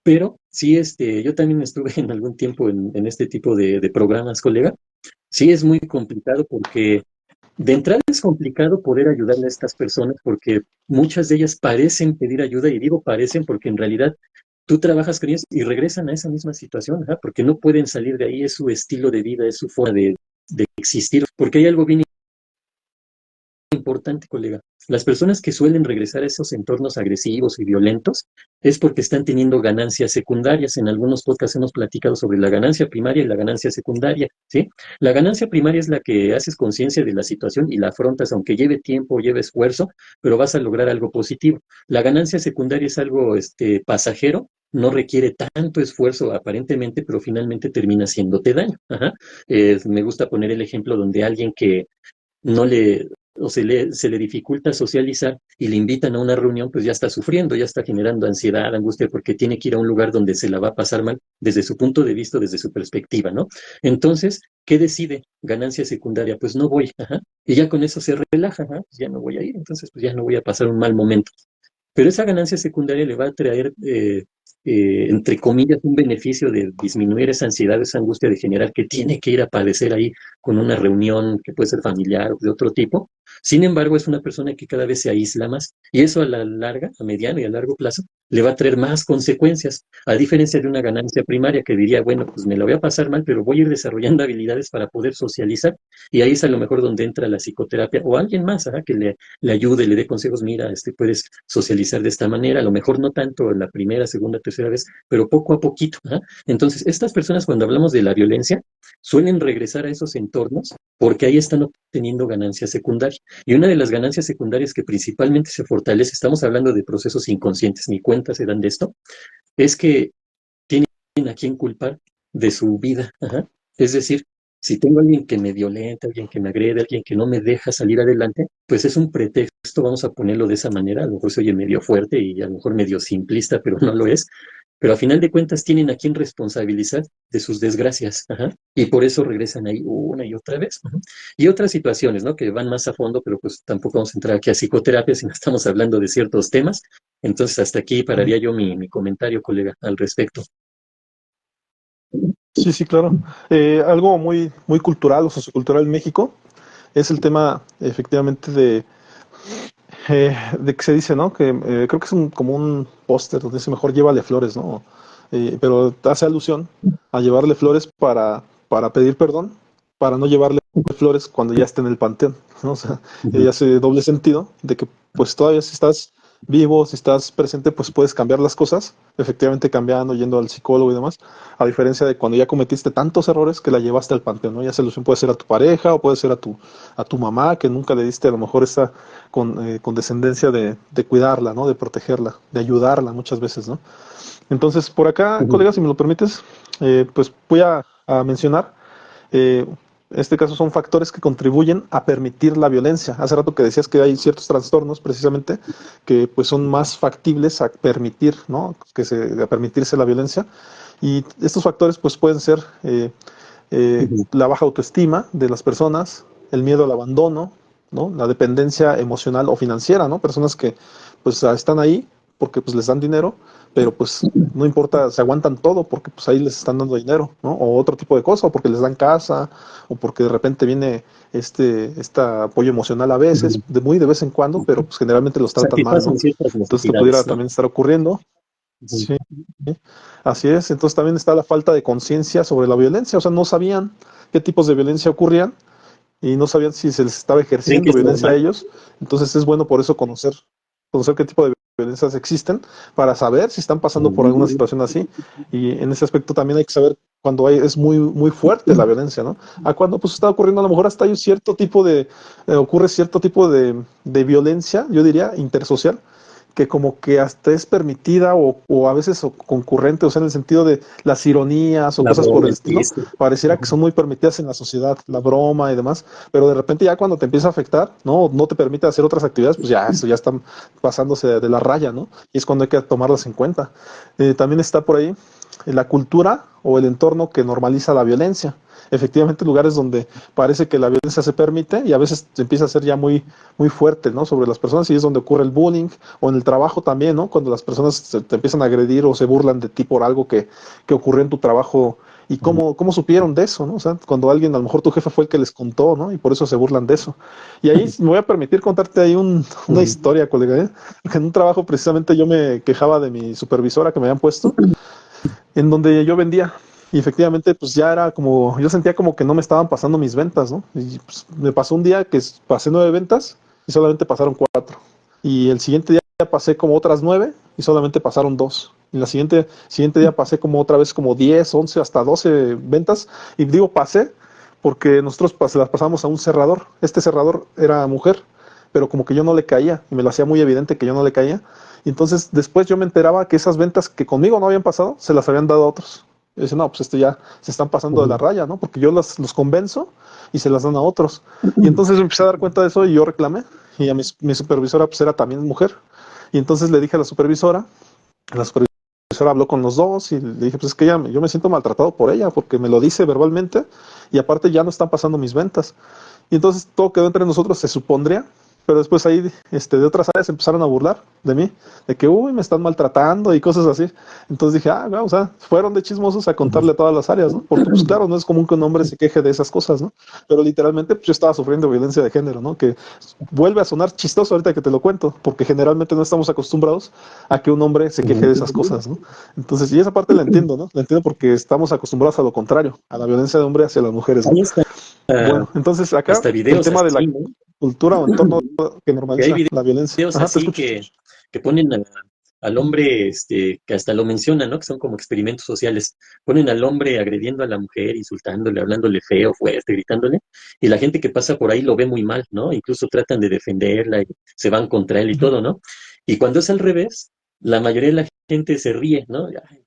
Pero sí, yo también estuve en algún tiempo en este tipo de programas, colega. Sí es muy complicado porque de entrada es complicado poder ayudarle a estas personas porque muchas de ellas parecen pedir ayuda y digo parecen porque en realidad tú trabajas con ellas y regresan a esa misma situación, ¿verdad? Porque no pueden salir de ahí, es su estilo de vida, es su forma de existir, porque hay algo bien importante, colega. Las personas que suelen regresar a esos entornos agresivos y violentos es porque están teniendo ganancias secundarias. En algunos podcasts hemos platicado sobre la ganancia primaria y la ganancia secundaria, ¿sí? La ganancia primaria es la que haces conciencia de la situación y la afrontas, aunque lleve tiempo, lleve esfuerzo, pero vas a lograr algo positivo. La ganancia secundaria es algo pasajero, no requiere tanto esfuerzo aparentemente, pero finalmente termina haciéndote daño. Ajá. Me gusta poner el ejemplo donde alguien que no le, o se le dificulta socializar y le invitan a una reunión, pues ya está sufriendo, ya está generando ansiedad, angustia, porque tiene que ir a un lugar donde se la va a pasar mal desde su punto de vista, desde su perspectiva, ¿no? Entonces, ¿qué decide? Ganancia secundaria, pues no voy, ajá, y ya con eso se relaja, ajá, pues ya no voy a ir, entonces pues ya no voy a pasar un mal momento. Pero esa ganancia secundaria le va a traer, entre comillas, un beneficio de disminuir esa ansiedad, esa angustia de general que tiene que ir a padecer ahí con una reunión que puede ser familiar o de otro tipo. Sin embargo, es una persona que cada vez se aísla más y eso a la larga, a mediano y a largo plazo, le va a traer más consecuencias, a diferencia de una ganancia primaria que diría, bueno, pues me la voy a pasar mal, pero voy a ir desarrollando habilidades para poder socializar y ahí es a lo mejor donde entra la psicoterapia o alguien más, ¿ah? Que le ayude, le dé consejos, mira, puedes socializar de esta manera, a lo mejor no tanto la primera, segunda, tercera vez, pero poco a poquito. ¿Ah? Entonces, estas personas cuando hablamos de la violencia, suelen regresar a esos entornos porque ahí están obteniendo ganancias secundarias. Y una de las ganancias secundarias que principalmente se fortalece, estamos hablando de procesos inconscientes, ni cuenta se dan de esto, es que tienen a quien culpar de su vida. Ajá. Es decir, si tengo a alguien que me violenta, alguien que me agrede, alguien que no me deja salir adelante, pues es un pretexto, vamos a ponerlo de esa manera, a lo mejor se oye medio fuerte y a lo mejor medio simplista, pero no lo es, pero a final de cuentas tienen a quien responsabilizar de sus desgracias, ajá, y por eso regresan ahí una y otra vez. Ajá. Y otras situaciones, ¿no? Que van más a fondo, pero pues tampoco vamos a entrar aquí a psicoterapia, sino estamos hablando de ciertos temas. Entonces hasta aquí pararía yo mi comentario, colega, al respecto. Sí, sí, claro. Algo muy, muy cultural o sociocultural en México es el tema, efectivamente, de que se dice, ¿no? Que creo que es como un póster donde dice mejor llévale flores, ¿no? Pero hace alusión a llevarle flores para pedir perdón, para no llevarle flores cuando ya esté en el panteón, ¿no? O sea, Ujú. hace doble sentido de que pues todavía si estás vivo, si estás presente, pues puedes cambiar las cosas, efectivamente cambiando, yendo al psicólogo y demás, a diferencia de cuando ya cometiste tantos errores que la llevaste al panteón, ¿no? Ya esa alusión puede ser a tu pareja o puede ser a tu mamá, que nunca le diste a lo mejor esa con descendencia de cuidarla, ¿no? De protegerla, de ayudarla muchas veces, ¿no? Entonces, por acá, Ujú. colega, si me lo permites, pues voy a mencionar eh, En este caso son factores que contribuyen a permitir la violencia. Hace rato que decías que hay ciertos trastornos precisamente que pues son más factibles a permitir, ¿no? A permitirse la violencia. Y estos factores pues pueden ser la baja autoestima de las personas, el miedo al abandono, ¿no? La dependencia emocional o financiera, ¿no? Personas que pues están ahí porque pues les dan dinero, pero pues no importa, se aguantan todo porque pues ahí les están dando dinero, ¿no? O otro tipo de cosa, o porque les dan casa, o porque de repente viene este apoyo emocional a veces, muy de vez en cuando, pero pues generalmente los tratan mal, ¿no? Satisfacen ciertas Entonces te pudiera necesidades, ¿no? también estar ocurriendo. Sí, así es. Entonces también está la falta de conciencia sobre la violencia, o sea, no sabían qué tipos de violencia ocurrían y no sabían si se les estaba Creen que ejerciendo es violencia a normal. ellos. Entonces es bueno por eso conocer qué tipo de violencias existen para saber si están pasando por alguna situación así. Y en ese aspecto también hay que saber cuando es muy fuerte la violencia, ¿no? A cuando pues está ocurriendo a lo mejor hasta hay un cierto tipo ocurre cierto tipo de violencia, yo diría, intersocial, que como que hasta es permitida o a veces concurrente, o sea, en el sentido de las ironías o La cosas por broma, el el estilo, chiste. pareciera que son muy permitidas en la sociedad, la broma y demás, pero de repente ya cuando te empieza a afectar, no te permite hacer otras actividades, pues ya eso ya están pasándose de la raya, ¿no? Y es cuando hay que tomarlas en cuenta. También está por ahí la cultura o el entorno que normaliza la violencia. Efectivamente, lugares donde parece que la violencia se permite y a veces empieza a ser ya muy fuerte, ¿no? Sobre las personas y es donde ocurre el bullying o en el trabajo también, ¿no? Cuando las personas te empiezan a agredir o se burlan de ti por algo que ocurrió en tu trabajo y cómo supieron de eso, ¿no? O sea, cuando alguien, a lo mejor tu jefe fue el que les contó, ¿no? Y por eso se burlan de eso. Y ahí me voy a permitir contarte ahí una historia, colega, ¿eh? Porque en un trabajo precisamente yo me quejaba de mi supervisora que me habían puesto en donde yo vendía. Y efectivamente, pues ya era como, yo sentía como que no me estaban pasando mis ventas, ¿no? Y pues, me pasó un día que pasé 9 ventas y solamente pasaron 4. Y el siguiente día pasé como otras 9 y solamente pasaron 2. Y la siguiente día pasé como otra vez como 10, 11, hasta 12 ventas. Y digo pasé porque nosotros las pasamos a un cerrador. Este cerrador era mujer, pero como que yo no le caía y me lo hacía muy evidente que yo no le caía. Y entonces después yo me enteraba que esas ventas que conmigo no habían pasado, se las habían dado a otros. Y dice, no, pues esto ya se están pasando de la raya, ¿no? Porque yo los convenzo y se las dan a otros. Y entonces me empecé a dar cuenta de eso y yo reclamé. Y a mi supervisora pues era también mujer. Y entonces le dije a la supervisora habló con los dos y le dije, pues es que yo me siento maltratado por ella porque me lo dice verbalmente y aparte ya no están pasando mis ventas. Y entonces todo quedó entre nosotros, se supondría, pero después ahí de otras áreas empezaron a burlar de mí, de que, uy, me están maltratando y cosas así. Entonces dije, bueno, o sea, fueron de chismosos a contarle a todas las áreas, ¿no? Porque, pues claro, no es común que un hombre se queje de esas cosas, ¿no? Pero literalmente, pues yo estaba sufriendo violencia de género, ¿no? Que vuelve a sonar chistoso ahorita que te lo cuento, porque generalmente no estamos acostumbrados a que un hombre se queje de esas cosas, ¿no? Entonces, y esa parte la entiendo, ¿no? La entiendo porque estamos acostumbrados a lo contrario, a la violencia de hombre hacia las mujeres, ¿no? Ahí está, Bueno, entonces acá hasta el videos tema de la así, ¿no? cultura o entorno que Que hay normaliza la violencia. videos Ajá, te así escucho. que ponen al hombre, que hasta lo mencionan, ¿no? Que son como experimentos sociales. Ponen al hombre agrediendo a la mujer, insultándole, hablándole feo, fuerte, gritándole, y la gente que pasa por ahí lo ve muy mal, ¿no? Incluso tratan de defenderla y se van contra él y todo, ¿no? Y cuando es al revés, la mayoría de la gente se ríe, ¿no? Ay,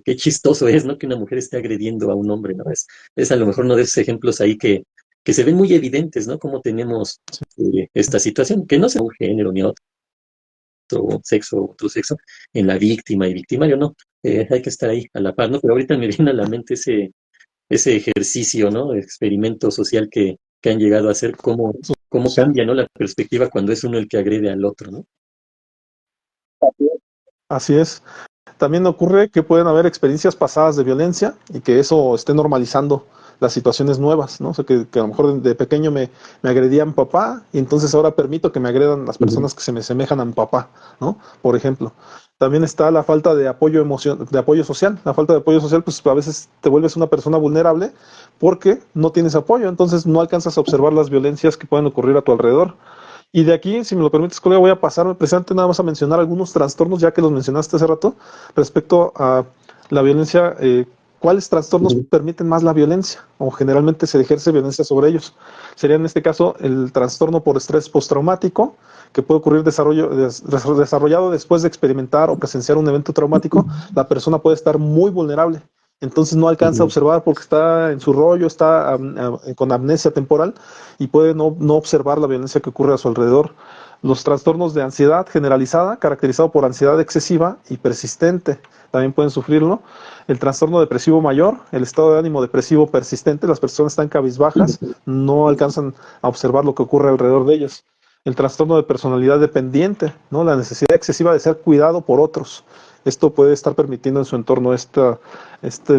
qué chistoso es, ¿no? Que una mujer esté agrediendo a un hombre, ¿no? Es a lo mejor uno de esos ejemplos ahí que se ven muy evidentes, ¿no? Como tenemos esta situación, que no sea un género ni otro sexo, otro sexo, en la víctima y victimario, no. Hay que estar ahí a la par, ¿no? Pero ahorita me viene a la mente ese ejercicio, ¿no? Experimento social que han llegado a hacer, cómo Social. cambia, ¿no? La perspectiva cuando es uno el que agrede al otro, ¿no? Así es. También ocurre que pueden haber experiencias pasadas de violencia y que eso esté normalizando las situaciones nuevas, ¿no? O sea, que a lo mejor de pequeño me agredía mi papá y entonces ahora permito que me agredan las Ujú. personas que se me semejan a mi papá, ¿no? Por ejemplo. También está la falta de de apoyo social. La falta de apoyo social, pues a veces te vuelves una persona vulnerable porque no tienes apoyo, entonces no alcanzas a observar las violencias que pueden ocurrir a tu alrededor. Y de aquí, si me lo permites, colega, voy a pasarme presente nada más a mencionar algunos trastornos, ya que los mencionaste hace rato, respecto a la violencia. ¿Cuáles trastornos Ujú. permiten más la violencia o generalmente se ejerce violencia sobre ellos? Sería en este caso el trastorno por estrés postraumático, que puede ocurrir desarrollado después de experimentar o presenciar un evento traumático. La persona puede estar muy vulnerable Entonces no alcanza a observar porque está en su rollo, está con amnesia temporal y puede no observar la violencia que ocurre a su alrededor. Los trastornos de ansiedad generalizada, caracterizado por ansiedad excesiva y persistente, también pueden sufrirlo. El trastorno depresivo mayor, el estado de ánimo depresivo persistente, las personas están cabizbajas, no alcanzan a observar lo que ocurre alrededor de ellas. El trastorno de personalidad dependiente, ¿no? La necesidad excesiva de ser cuidado por otros. Esto puede estar permitiendo en su entorno esta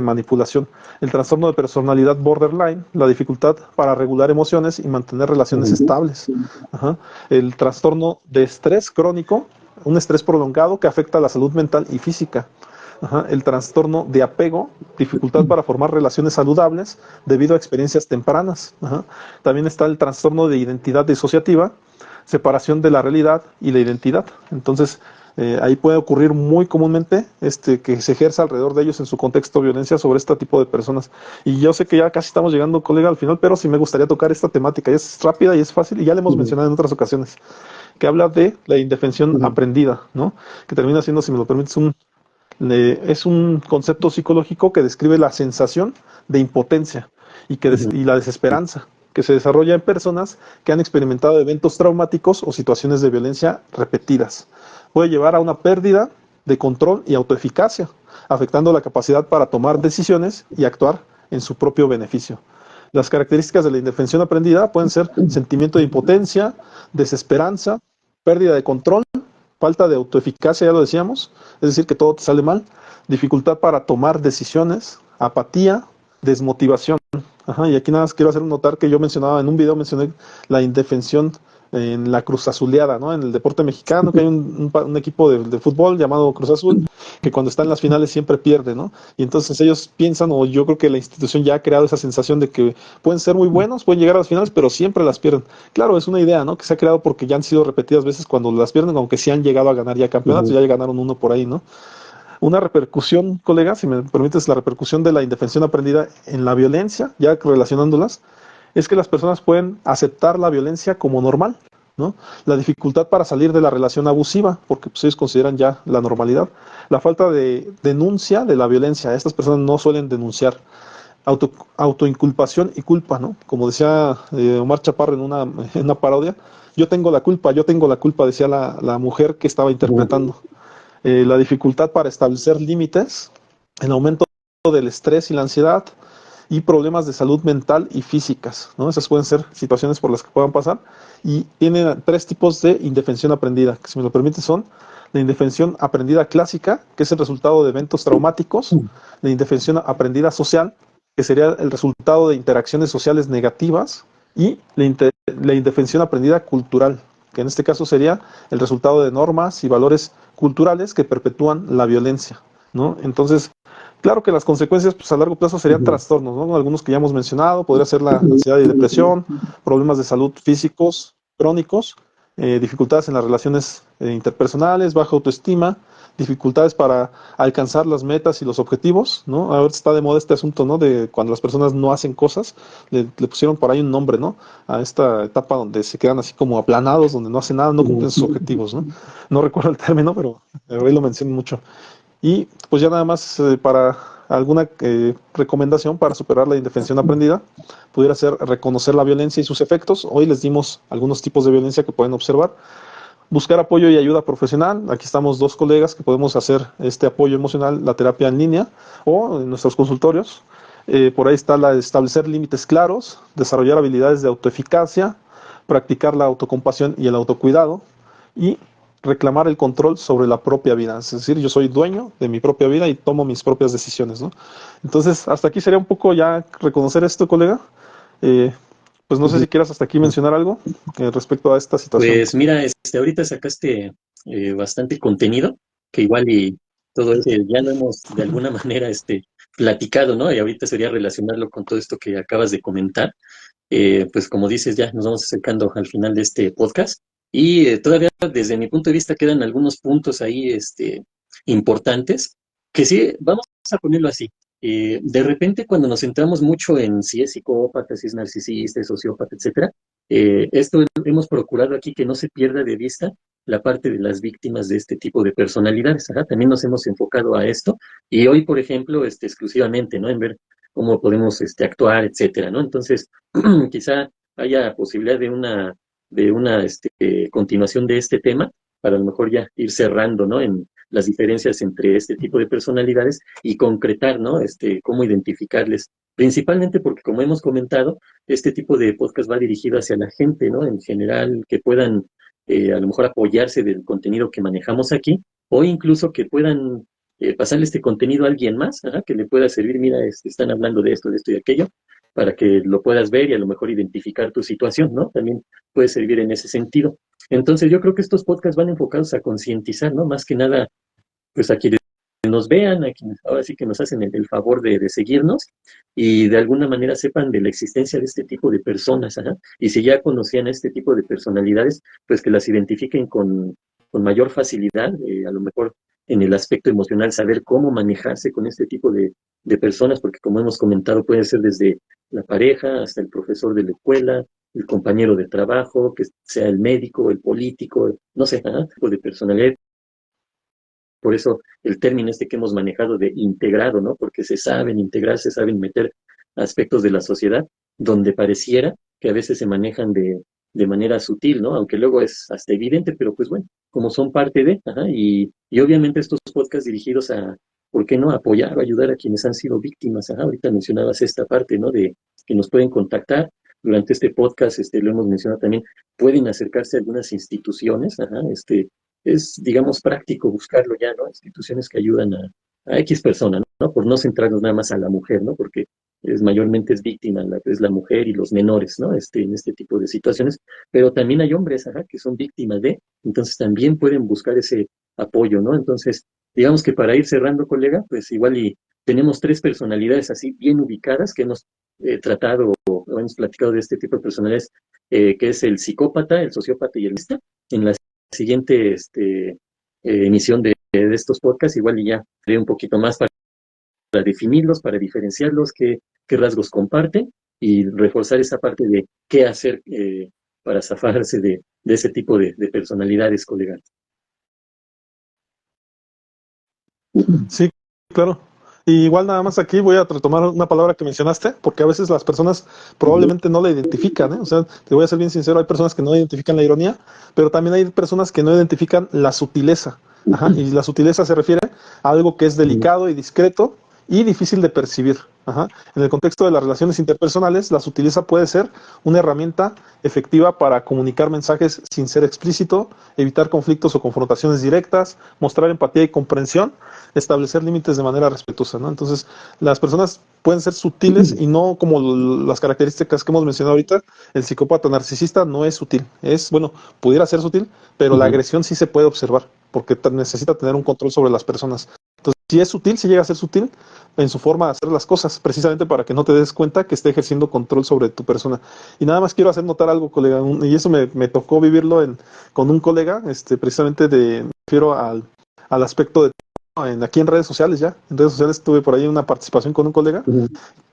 manipulación. El trastorno de personalidad borderline, la dificultad para regular emociones y mantener relaciones estables. Ajá. El trastorno de estrés crónico, un estrés prolongado que afecta a la salud mental y física. Ajá. El trastorno de apego, dificultad para formar relaciones saludables debido a experiencias tempranas. Ajá. También está el trastorno de identidad disociativa, separación de la realidad y la identidad. Entonces, ahí puede ocurrir muy comúnmente que se ejerza alrededor de ellos en su contexto violencia sobre este tipo de personas. Y yo sé que ya casi estamos llegando, colega, al final, pero sí me gustaría tocar esta temática. Es rápida y es fácil, y ya la hemos mencionado en otras ocasiones, que habla de la indefensión aprendida, ¿no? Que termina siendo, si me lo permites, es un concepto psicológico que describe la sensación de impotencia y la desesperanza que se desarrolla en personas que han experimentado eventos traumáticos o situaciones de violencia repetidas. Puede llevar a una pérdida de control y autoeficacia, afectando la capacidad para tomar decisiones y actuar en su propio beneficio. Las características de la indefensión aprendida pueden ser sentimiento de impotencia, desesperanza, pérdida de control, falta de autoeficacia, ya lo decíamos, es decir, que todo te sale mal, dificultad para tomar decisiones, apatía, desmotivación. Ajá, y aquí nada más quiero hacer notar que yo mencionaba, en un video mencioné la indefensión en la Cruz Azuleada, ¿no? En el deporte mexicano, que hay un equipo de fútbol llamado Cruz Azul, que cuando está en las finales siempre pierde, ¿no? Y entonces ellos piensan, o yo creo que la institución ya ha creado esa sensación de que pueden ser muy buenos, pueden llegar a las finales, pero siempre las pierden. Claro, es una idea, ¿no? Que se ha creado porque ya han sido repetidas veces cuando las pierden, aunque sí han llegado a ganar ya campeonatos, ya ganaron uno por ahí, ¿no? Una repercusión, colega, si me permites, la repercusión de la indefensión aprendida en la violencia, ya relacionándolas, es que las personas pueden aceptar la violencia como normal, ¿no? La dificultad para salir de la relación abusiva, porque pues, ellos consideran ya la normalidad. La falta de denuncia de la violencia. Estas personas no suelen denunciar. Autoinculpación y culpa, ¿no? Como decía Omar Chaparro en una parodia, yo tengo la culpa, decía la mujer que estaba interpretando. La dificultad para establecer límites, el aumento del estrés y la ansiedad, y problemas de salud mental y físicas, ¿no? Esas pueden ser situaciones por las que puedan pasar. Y tienen 3 tipos de indefensión aprendida, que si me lo permite son la indefensión aprendida clásica, que es el resultado de eventos traumáticos, la indefensión aprendida social, que sería el resultado de interacciones sociales negativas, y la indefensión aprendida cultural, que en este caso sería el resultado de normas y valores culturales que perpetúan la violencia, ¿no? Entonces, claro que las consecuencias pues, a largo plazo serían trastornos, ¿no? Algunos que ya hemos mencionado, podría ser la ansiedad y depresión, problemas de salud físicos crónicos, dificultades en las relaciones interpersonales, baja autoestima, dificultades para alcanzar las metas y los objetivos, ¿no? Ahora está de moda este asunto, ¿no? De cuando las personas no hacen cosas, le pusieron por ahí un nombre, ¿no? A esta etapa donde se quedan así como aplanados, donde no hacen nada, no cumplen sus objetivos, ¿no? No recuerdo el término, pero hoy lo menciono mucho. Y pues ya nada más para alguna recomendación para superar la indefensión aprendida, pudiera ser reconocer la violencia y sus efectos. Hoy les dimos algunos tipos de violencia que pueden observar. Buscar apoyo y ayuda profesional. Aquí estamos 2 colegas que podemos hacer este apoyo emocional, la terapia en línea o en nuestros consultorios. Por ahí está la de establecer límites claros, desarrollar habilidades de autoeficacia, practicar la autocompasión y el autocuidado, y reclamar el control sobre la propia vida. Es decir, yo soy dueño de mi propia vida y tomo mis propias decisiones, ¿no? Entonces, hasta aquí sería un poco ya reconocer esto, colega. Pues no sé si quieras hasta aquí mencionar algo respecto a esta situación. Pues mira, ahorita sacaste bastante contenido, que igual y todo eso ya lo hemos de alguna manera platicado, ¿no? Y ahorita sería relacionarlo con todo esto que acabas de comentar. Pues como dices, ya nos vamos acercando al final de este podcast. Y todavía desde mi punto de vista quedan algunos puntos ahí importantes, que sí, vamos a ponerlo así. De repente cuando nos centramos mucho en si es psicópata, si es narcisista, es sociópata, etcétera, esto hemos procurado aquí que no se pierda de vista la parte de las víctimas de este tipo de personalidades. Ajá, también nos hemos enfocado a esto y hoy, por ejemplo, exclusivamente, ¿no? En ver cómo podemos actuar, etcétera, ¿no? Entonces, quizá haya posibilidad de una continuación de este tema para a lo mejor ya ir cerrando, ¿no? En las diferencias entre este tipo de personalidades y concretar, ¿no? Cómo identificarles, principalmente porque, como hemos comentado, este tipo de podcast va dirigido hacia la gente, ¿no? En general, que puedan a lo mejor apoyarse del contenido que manejamos aquí, o incluso que puedan pasarle este contenido a alguien más, ajá, que le pueda servir, mira, están hablando de esto y aquello, para que lo puedas ver y a lo mejor identificar tu situación, ¿no? También puede servir en ese sentido. Entonces yo creo que estos podcasts van enfocados a concientizar, ¿no? Más que nada, pues a quienes nos vean, a quienes ahora sí que nos hacen el favor de seguirnos y de alguna manera sepan de la existencia de este tipo de personas, ajá. Y si ya conocían este tipo de personalidades, pues que las identifiquen con mayor facilidad, a lo mejor en el aspecto emocional, saber cómo manejarse con este tipo de personas, porque como hemos comentado, puede ser desde la pareja hasta el profesor de la escuela, el compañero de trabajo, que sea el médico, el político, no sé, ajá, tipo de personalidad. Por eso el término que hemos manejado de integrado, ¿no? Porque se saben integrar, se saben meter aspectos de la sociedad donde pareciera que a veces se manejan de manera sutil, ¿no? Aunque luego es hasta evidente, pero pues bueno, como son parte de, ajá, y obviamente estos podcasts dirigidos a, ¿por qué no? Apoyar o ayudar a quienes han sido víctimas, ajá. Ahorita mencionabas esta parte, ¿no? De que nos pueden contactar. Durante este podcast, lo hemos mencionado también, pueden acercarse a algunas instituciones, ajá, es, digamos, práctico buscarlo ya, ¿no? Instituciones que ayudan a X persona, ¿no? Por no centrarnos nada más a la mujer, ¿no? Porque mayormente es víctima, es la mujer y los menores, ¿no? En este tipo de situaciones, pero también hay hombres, ajá, que son víctimas de, entonces también pueden buscar ese apoyo, ¿no? Entonces, digamos que para ir cerrando, colega, pues igual y tenemos tres personalidades así bien ubicadas que hemos tratado o hemos platicado de este tipo de personalidades, que es el psicópata, el sociópata y el lista. En la siguiente emisión de estos podcasts, igual y ya haré un poquito más para definirlos, para diferenciarlos, qué rasgos comparten y reforzar esa parte de qué hacer para zafarse de ese tipo de personalidades, colegas. Sí, claro. Y igual nada más aquí voy a retomar una palabra que mencionaste, porque a veces las personas probablemente no la identifican, ¿eh? O sea, te voy a ser bien sincero, hay personas que no identifican la ironía, pero también hay personas que no identifican la sutileza. Ajá, y la sutileza se refiere a algo que es delicado y discreto y difícil de percibir. Ajá. En el contexto de las relaciones interpersonales, la sutileza puede ser una herramienta efectiva para comunicar mensajes sin ser explícito, evitar conflictos o confrontaciones directas, mostrar empatía y comprensión, establecer límites de manera respetuosa, ¿no? Entonces, las personas pueden ser sutiles y no como las características que hemos mencionado ahorita. El psicópata narcisista no es sutil, bueno, pudiera ser sutil, pero la agresión sí se puede observar, porque necesita tener un control sobre las personas. Entonces, si es sutil, si llega a ser sutil en su forma de hacer las cosas, precisamente para que no te des cuenta que esté ejerciendo control sobre tu persona. Y nada más quiero hacer notar algo, colega, y eso me tocó vivirlo con un colega, precisamente me refiero al aspecto de aquí en redes sociales ya. En redes sociales tuve por ahí una participación con un colega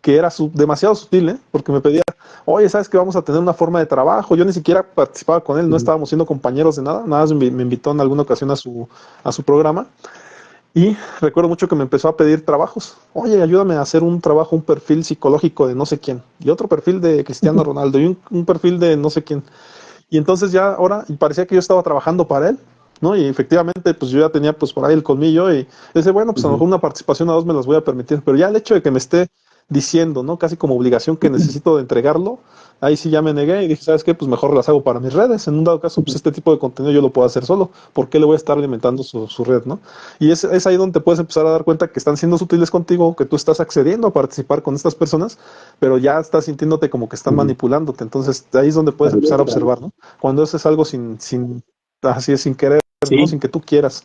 que era demasiado sutil, ¿eh? Porque me pedía, oye, ¿sabes que vamos a tener una forma de trabajo? Yo ni siquiera participaba con él, no estábamos siendo compañeros de nada, nada más me invitó en alguna ocasión a su programa. Y recuerdo mucho que me empezó a pedir trabajos. Oye, ayúdame a hacer un trabajo, un perfil psicológico de no sé quién. Y otro perfil de Cristiano Ronaldo. Y un perfil de no sé quién. Y entonces ya ahora, y parecía que yo estaba trabajando para él, ¿no? Y efectivamente, pues yo ya tenía pues por ahí el colmillo y dice, bueno, pues a lo mejor una participación a dos me las voy a permitir. Pero ya el hecho de que me esté diciendo, ¿no? Casi como obligación que necesito de entregarlo, ahí sí ya me negué y dije, ¿sabes qué? Pues mejor las hago para mis redes. En un dado caso, pues este tipo de contenido yo lo puedo hacer solo. ¿Por qué le voy a estar alimentando su red, ¿no? Y es ahí donde te puedes empezar a dar cuenta que están siendo sutiles contigo, que tú estás accediendo a participar con estas personas, pero ya estás sintiéndote como que están manipulándote. Entonces ahí es donde puedes empezar a observar, ¿no? Cuando eso es algo así es sin querer, ¿no? Sí. Sin que tú quieras.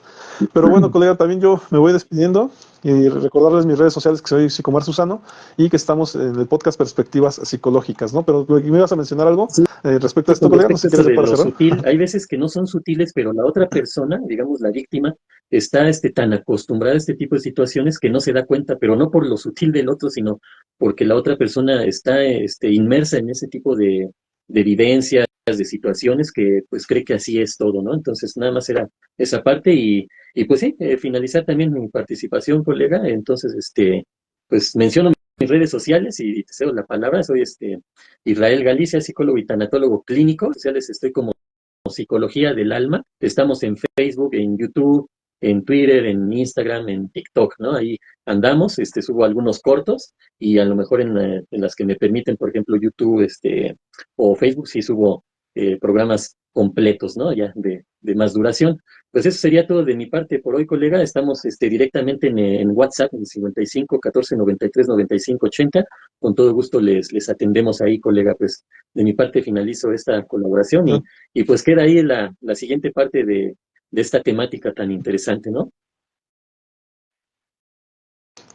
Pero bueno, colega, también yo me voy despidiendo y recordarles mis redes sociales, que soy Psicomar Susano y que estamos en el podcast Perspectivas Psicológicas, ¿no? Pero me ibas a mencionar algo respecto a esto, colega, no sé si quieres para cerrar. Sutil, hay veces que no son sutiles, pero la otra persona, digamos la víctima, está tan acostumbrada a este tipo de situaciones que no se da cuenta, pero no por lo sutil del otro, sino porque la otra persona está inmersa en ese tipo de vivencias de situaciones que pues cree que así es todo, ¿no? Entonces nada más era esa parte y pues sí, finalizar también mi participación, colega. Entonces, pues menciono mis redes sociales y te cedo la palabra. Soy Israel Galicia, psicólogo y tanatólogo clínico. Sociales estoy como Psicología del Alma. Estamos en Facebook, en YouTube, en Twitter, en Instagram, en TikTok, ¿no? Ahí andamos, subo algunos cortos y a lo mejor en las que me permiten, por ejemplo, YouTube, o Facebook, sí subo programas completos, ¿no? Ya de más duración. Pues eso sería todo de mi parte por hoy, colega. Estamos directamente en WhatsApp, en 55 14 93 95 80. Con todo gusto les atendemos ahí, colega. Pues de mi parte finalizo esta colaboración y pues queda ahí la siguiente parte de esta temática tan interesante, ¿no?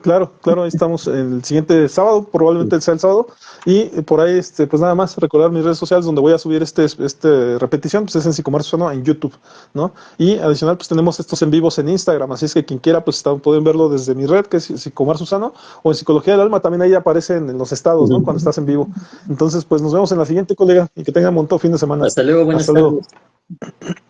Claro, claro, ahí estamos el siguiente sábado, probablemente sea el sábado, y por ahí, pues nada más recordar mis redes sociales donde voy a subir repetición, pues es en Psicomarzo Sano en YouTube, ¿no? Y adicional, pues tenemos estos en vivos en Instagram, así es que quien quiera, pues pueden verlo desde mi red, que es Psicomarzo Sano, o en Psicología del Alma, también ahí aparecen en los estados, ¿no? Cuando estás en vivo. Entonces, pues nos vemos en la siguiente, colega, y que tengan un montón fin de semana. Hasta luego, buenas Hasta luego. tardes.